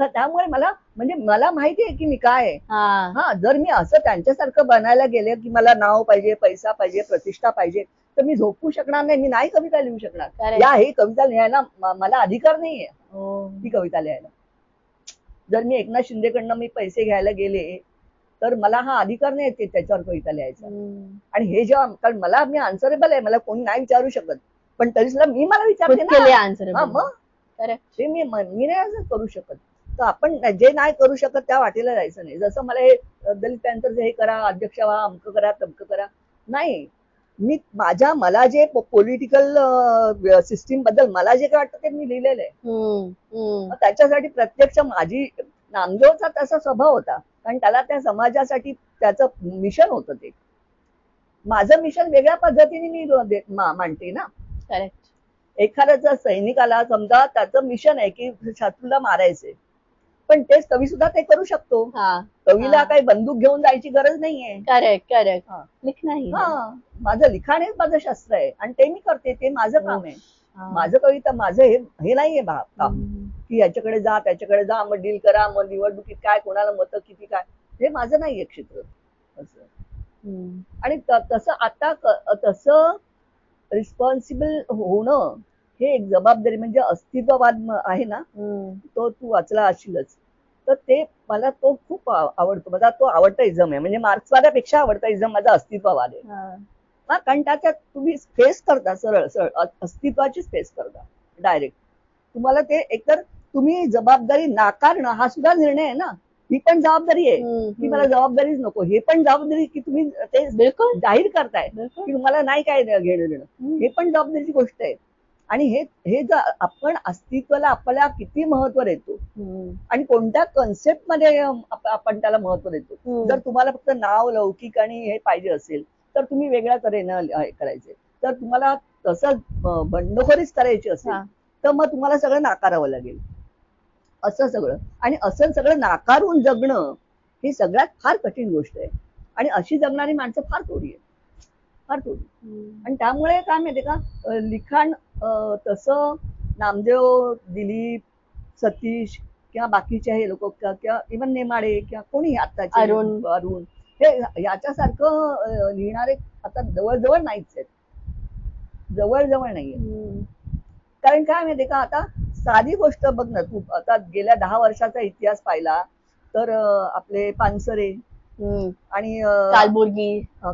त्यामुळे मला माहिती आहे की मी काय आहे. जर मी असं त्यांच्यासारखं बनायला गेले की मला नाव पाहिजे, पैसा पाहिजे, प्रतिष्ठा पाहिजे, तर मी झोपू शकणार नाही. मी नाही कविता लिहू शकणार. ही कविता लिहायला मला अधिकार नाहीये. ती कविता लिहायला. जर मी एकनाथ शिंदेकडनं मी पैसे घ्यायला गेले तर मला हा अधिकार नाही येते त्याच्यावर कविता लिहायचा. आणि हे जेव्हा, कारण मी आन्सरेबल आहे, मला कोणी नाही विचारू शकत, पण तरी सुद्धा मी मला विचारते ना. मग ते मी नाही असं करू शकत. तर आपण जे नाही करू शकत त्या वाटेला जायचं नाही. जसं मला हे दलित पॅन्थरचं हे करा, अध्यक्ष व्हा, अमकं करा, तमकं करा, नाही. मला जे पॉलिटिकल सिस्टीम बद्दल मला जे काय वाटतं ते मी लिहिलेलं आहे. त्याच्यासाठी प्रत्यक्ष माझी नामदेवचा तसा स्वभाव होता, कारण त्याला त्या समाजासाठी त्याचं मिशन होतं. ते माझं मिशन वेगळ्या पद्धतीने मी मांडते ना. करेक्ट. एखाद्याचा सैनिकाला समजा त्याचं मिशन आहे की शत्रूला मारायचे, पण तेच कवी सुद्धा ते करू शकतो. कवीला काही बंदूक घेऊन जायची गरज नाहीये. Correct correct. लिखणं माझं लिखाण हेच माझं शस्त्र आहे आणि ते मी करते. ते माझं काम आहे. माझं कविता माझं हे नाहीये काम की याच्याकडे जा त्याच्याकडे जा, मग डील करा, मग निवडणुकीत काय, कोणाला मतं किती, काय, हे माझं नाहीये क्षेत्र असं. आणि तसं रिस्पॉन्सिबल होणं हे एक जबाबदारी, म्हणजे अस्तित्ववाद आहे ना, तो तू वाचला असशीलच. तर ते मला तो खूप आवडतो. माझा तो आवडता इझम आहे. म्हणजे मार्क्सवादापेक्षा आवडता इझम माझा अस्तित्ववाद आहे. कारण त्याच्यात तुम्ही फेस करता, सरळ अस्तित्वाची फेस करता डायरेक्ट. तुम्हाला ते एकतर तुम्ही जबाबदारी नाकारणं हा सुद्धा निर्णय आहे ना. ही पण जबाबदारी आहे की मला जबाबदारीच नको. हे पण जबाबदारी की तुम्ही ते जाहीर करताय की तुम्हाला नाही काय घेणं देणं. हे पण जबाबदारीची गोष्ट आहे. आणि हे जर आपण अस्तित्वाला आपल्याला किती महत्व देतो आणि कोणत्या कन्सेप्ट मध्ये आपण त्याला महत्व देतो. जर तुम्हाला फक्त नाव, लौकिक आणि हे पाहिजे असेल तर तुम्ही वेगळ्या तऱ्हेनं करायचे. तर तुम्हाला तसं बंडखोरीच करायची असेल तर मग तुम्हाला सगळं नाकारावं लागेल. असं सगळं, आणि असं सगळं नाकारून जगणं ही सगळ्यात फार कठीण गोष्ट आहे. आणि अशी जगणारी माणसं फार थोडी आहेत, फार थोडी. आणि त्यामुळे काय माहितीये का, लिखाण तसं नामदेव, दिलीप, सतीश किंवा बाकीचे हे लोक किंवा इव्हन नेमाडे किंवा कोणी आताचे अरुण हे याच्यासारखं लिहिणारे आता जवळजवळ नाहीच आहेत. जवळजवळ नाहीये. कारण काय माहितीये का, आता साधी गोष्ट बघ ना तू, आता गेल्या 10 वर्षाचा इतिहास पाहिला तर आपले पानसरे आणि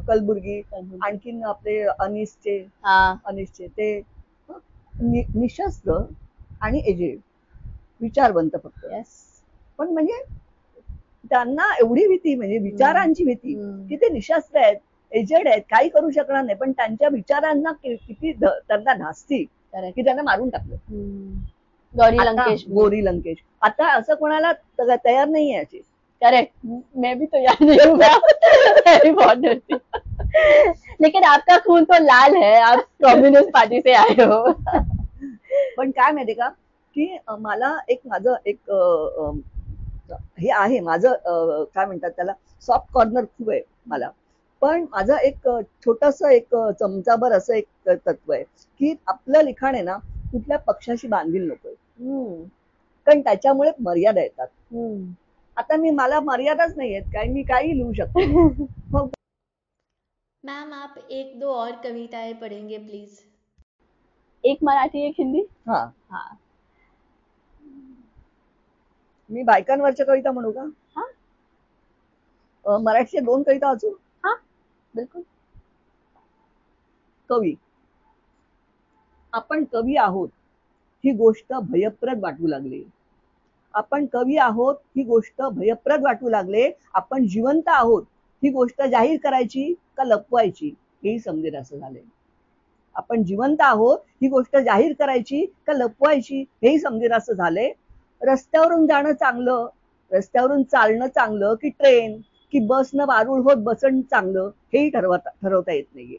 कलबुर्गी, आणखीन आपले अनिसचे ते निशस्त्र आणि एजेड विचारवंत फक्त. पण म्हणजे त्यांना एवढी भीती, म्हणजे विचारांची भीती की ते निशस्त्र आहेत, एजेड आहेत, काही करू शकणार नाही, पण त्यांच्या विचारांना किती त्यांना धास्ती की त्यांना मारून टाकलं. गौरी लंकेश आता असं कोणाला तयार नाही आहे याची. करेक्ट. मैं भी तैयार नहीं हूँ. लेकिन आपका खून तो लाल है, आप कम्युनिस्ट पार्टी से आए हो. पण काय माहितीये का की माझं एक हे आहे, माझं काय म्हणतात त्याला, सॉफ्ट कॉर्नर खूप आहे मला. पण माझं एक छोटस एक चमचाभर असं एक तत्व आहे की आपलं लिखाण आहे ना कुठल्या पक्षाशी बांधील नकोय. कारण त्याच्यामुळे मर्यादा येतात. आता मला मर्यादाच नाही आहेत, काय मी काही लिहू शकतो. मैम आप 1-2 और कविताएं पढ़ेंगे प्लीज. एक मराठी, एक हिंदी. हाँ. मी बायकांवरच्या कविता म्हणू का? मराठीच्या 2 कविता वाचू? हाँ बिलकुल. कवी. आपण कवी आहोत ही गोष्ट भयप्रद वाटू लागली. आपण कवी आहोत ही गोष्ट भयप्रद वाटू लागले. आपण जिवंत आहोत ही गोष्ट जाहीर करायची का लपवायची हेही समजेल असं झालंय. आपण जिवंत आहोत ही गोष्ट जाहीर करायची का लपवायची हेही समजेल असं झालंय. रस्त्यावरून जाणं चांगलं, रस्त्यावरून चालणं चांगलं की ट्रेन की बसनं वारूळ होत बसणं चांगलं हेही ठरवता येत नाहीये.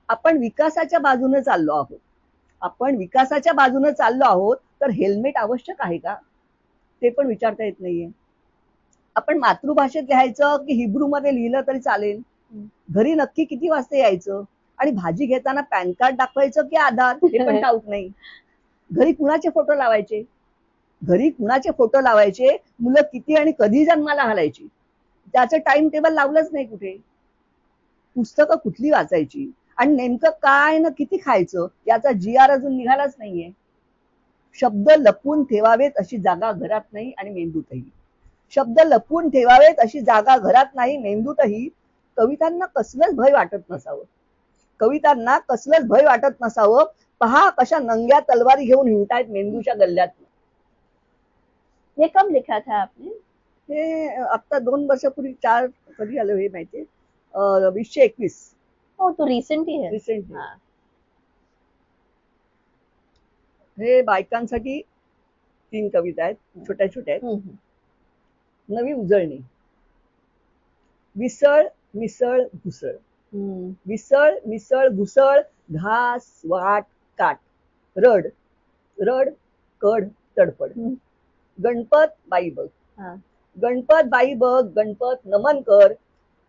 आपण विकासाच्या बाजूने चाललो आहोत. आपण विकासाच्या बाजूने चाललो आहोत तर हेल्मेट आवश्यक आहे का ते पण विचारता येत नाहीये. आपण मातृभाषेत लिहायचं की हिब्रू मध्ये लिहिलं तरी चालेल. घरी नक्की किती वाजता यायचं आणि भाजी घेताना पॅन कार्ड दाखवायचं की आधार हे पण ठाऊक नाही. घरी कुणाचे फोटो लावायचे, घरी कुणाचे फोटो लावायचे, मुलं किती आणि कधी जन्माला घालायची त्याचं टाइम टेबल लावलंच नाही कुठे. पुस्तकं कुठली वाचायची आणि नेमकं काय ना किती खायचं याचा GR अजून निघालाच नाहीये. शब्द लपून ठेवावेत अशी जागा घरात नाही आणि मेंदूतही. शब्द लपून ठेवावेत अशी जागा घरात नाही मेंदूतही. कवितांना कसलंच भय वाटत नसावं, कवितांना कसलंच भय वाटत नसावं. पहा कशा नंग्या तलवारी घेऊन हिंडतायत मेंदूच्या गल्ल्यात. ये कब लिखा था आपने? हे आता 2 वर्षापूर्वी, 4 कधी आलं हे माहितीये, 2021. हो तो रिसेंट ही है. रिसेंटली. हाँ. हे बायकांसाठी 3 कविता आहेत, छोट्या छोट्या आहेत. नवी उजळणी. विसळ मिसळ घुसळ, विसळ मिसळ घुसळ, घास वाट काट, रड रड कड तडफड. गणपत बाई बघ, गणपत बाई बघ, गणपत नमन कर.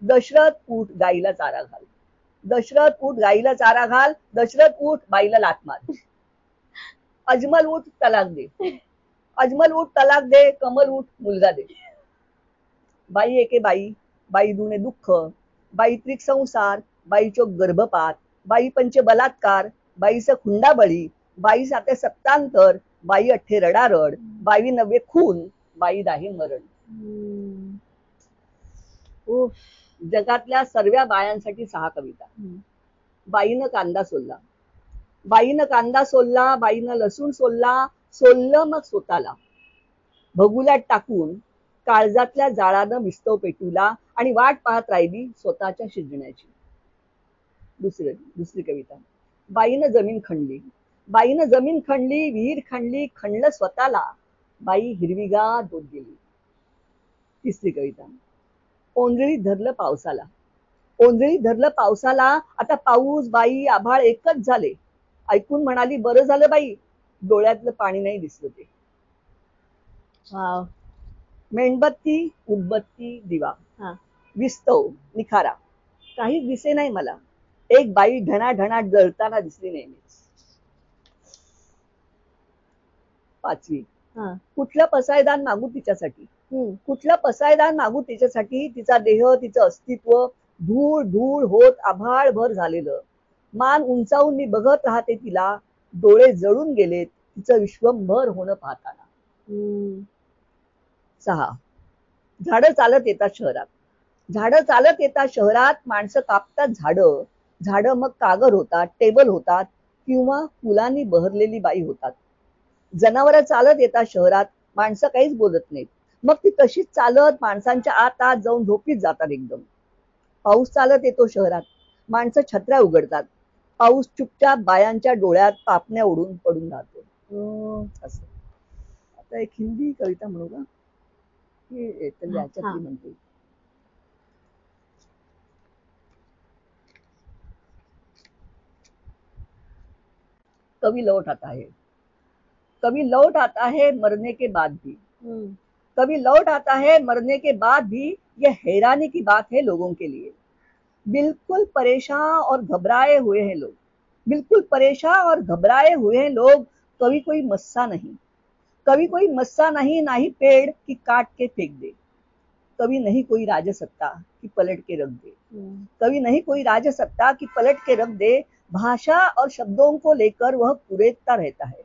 दशरथ उठ गाईला चारा घाल, दशरथ उठ गाईला चारा घाल, दशरथ उठ बाईला लाथ मार. अजमल उठ तलाक दे, अजमल उठ तलाक दे, कमल उठ मुलगा दे. बाई एके बाई, बाई दुणे दुःख, बाई त्रिक संसार, बाईचो गर्भपात, बाई पंचे बलात्कार, बाईचा खुंडा बळी, बाई साते सत्तांतर, बाई अठ्ठे रडारड, बाई नव्वे खून, बाई दाही मरण. जगातल्या सर्व बायांसाठी 6 कविता. बाईनं कांदा सोलला, बाईनं कांदा सोलला, बाईनं लसूण सोलला, सोललं मग स्वतःला. भगुल्यात टाकून काळजातल्या जाळानं विस्तव पेटूला आणि वाट पाहत राहिली स्वतःच्या शिजण्याची. दुसरी कविता. बाईनं जमीन खणली, बाईनं जमीन खणली, विहीर खणली, खणलं स्वतःला, बाई हिरवीगार होत गेली. तिसरी कविता. ओंजळी धरलं पावसाला, ओंजळी धरलं पावसाला, आता पाऊस बाई आभाळ एकच झाले. ऐकून म्हणाली बरं झालं बाई, डोळ्यातलं पाणी नाही दिसलं ते. मेणबत्ती उदबत्ती दिवा, विस्तव निखारा, काहीच दिसे नाही मला. एक बाई ढणाढणाट जळताना दिसली नेहमीच. 5वी. कुठलं पसायदान मागू तिच्यासाठी, कुठलं पसायदान मागू तिच्यासाठी. तिचा देह तिचं अस्तित्व धूळ धूळ होत आभाळभर झालेलं. मान उंचावून मी बघत राहते तिला, डोळे जळून गेलेत तिचं विश्वंभर होणं पाहताना. 6. झाडं चालत येतात शहरात, झाडं चालत येतात शहरात, माणसं कापतात झाडं, झाडं मग कागद होतात, टेबल होतात किंवा फुलांनी बहरलेली बाई होतात. जनावरं चालत येतात शहरात, माणसं काहीच बोलत नाहीत, मग ती तशीच चालत माणसांच्या आत जाऊन झोपीत जातात एकदम. पाऊस चालत येतो शहरात, माणसं छत्र्या उघडतात, पाऊस चुपचाप बायांच्या डोळ्यात पापण्या उडून पडून राहतो. असं. आता एक हिंदी कविता म्हणू का, याच्यातली म्हणते. कभी लौट आता है, कभी लौट आता है मरने के बाद भी, कभी लौट आता है मरने के बाद भी, यह हैरानी की बात है लोगों के लिए. बिल्कुल परेशान और घबराए हुए हैं लोग, बिल्कुल परेशान और घबराए हुए हैं लोग. कभी कोई मस्सा नहीं, कभी कोई मस्सा नहीं, ना ही पेड़ की काट के फेंक दे. कभी नहीं कोई राजसत्ता कि पलट के रख दे, कभी नहीं कोई राजसत्ता कि पलट के रख दे. भाषा और शब्दों को लेकर वह कुरेदता रहता है,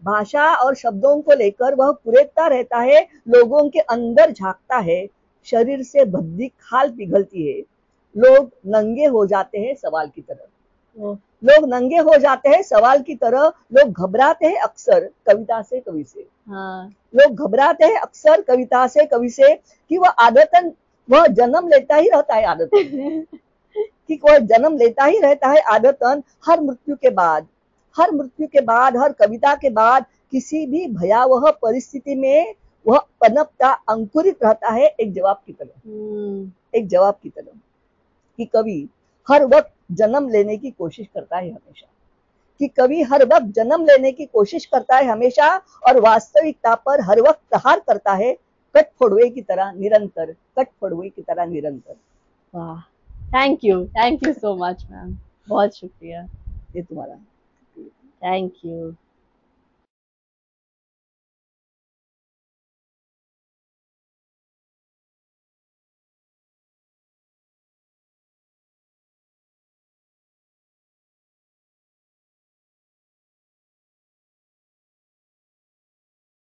भाषा और शब्दों को लेकर वह कुरेदता रहता है. लोगों के अंदर झांकता है, शरीर से भद्दी खाल पिघलती है. लोग नंगे हो जाते हैं सवाल की तरह, लोग नंगे हो जाते हैं सवाल की तरह. लोग घबराते हैं अक्सर कविता से कवि से, लोग घबराते हैं अक्सर कविता से कवि से, कि वह आदतन वह जन्म लेता ही रहता है आदतन, कि वह जन्म लेता ही रहता है आदतन. हर मृत्यु के बाद, हर मृत्यु के बाद, हर कविता के बाद, किसी भी भयावह परिस्थिति में वह पनपता अंकुरित रहता है एक जवाब की तरह, एक जवाब की तरह. कि कवि हर वक्त जन्म लेने की कोशिश करता है हमेशा, कि कवि हर वक्त जन्म लेने की कोशिश करता है हमेशा, और वास्तविकता पर हर वक्त प्रहार करता है, कठफोड़वे की तरह निरंतर, कठफोड़वे की तरह निरंतर। वाह, thank you so much ma'am, बहुत शुक्रिया। ये तुम्हारा। Thank you.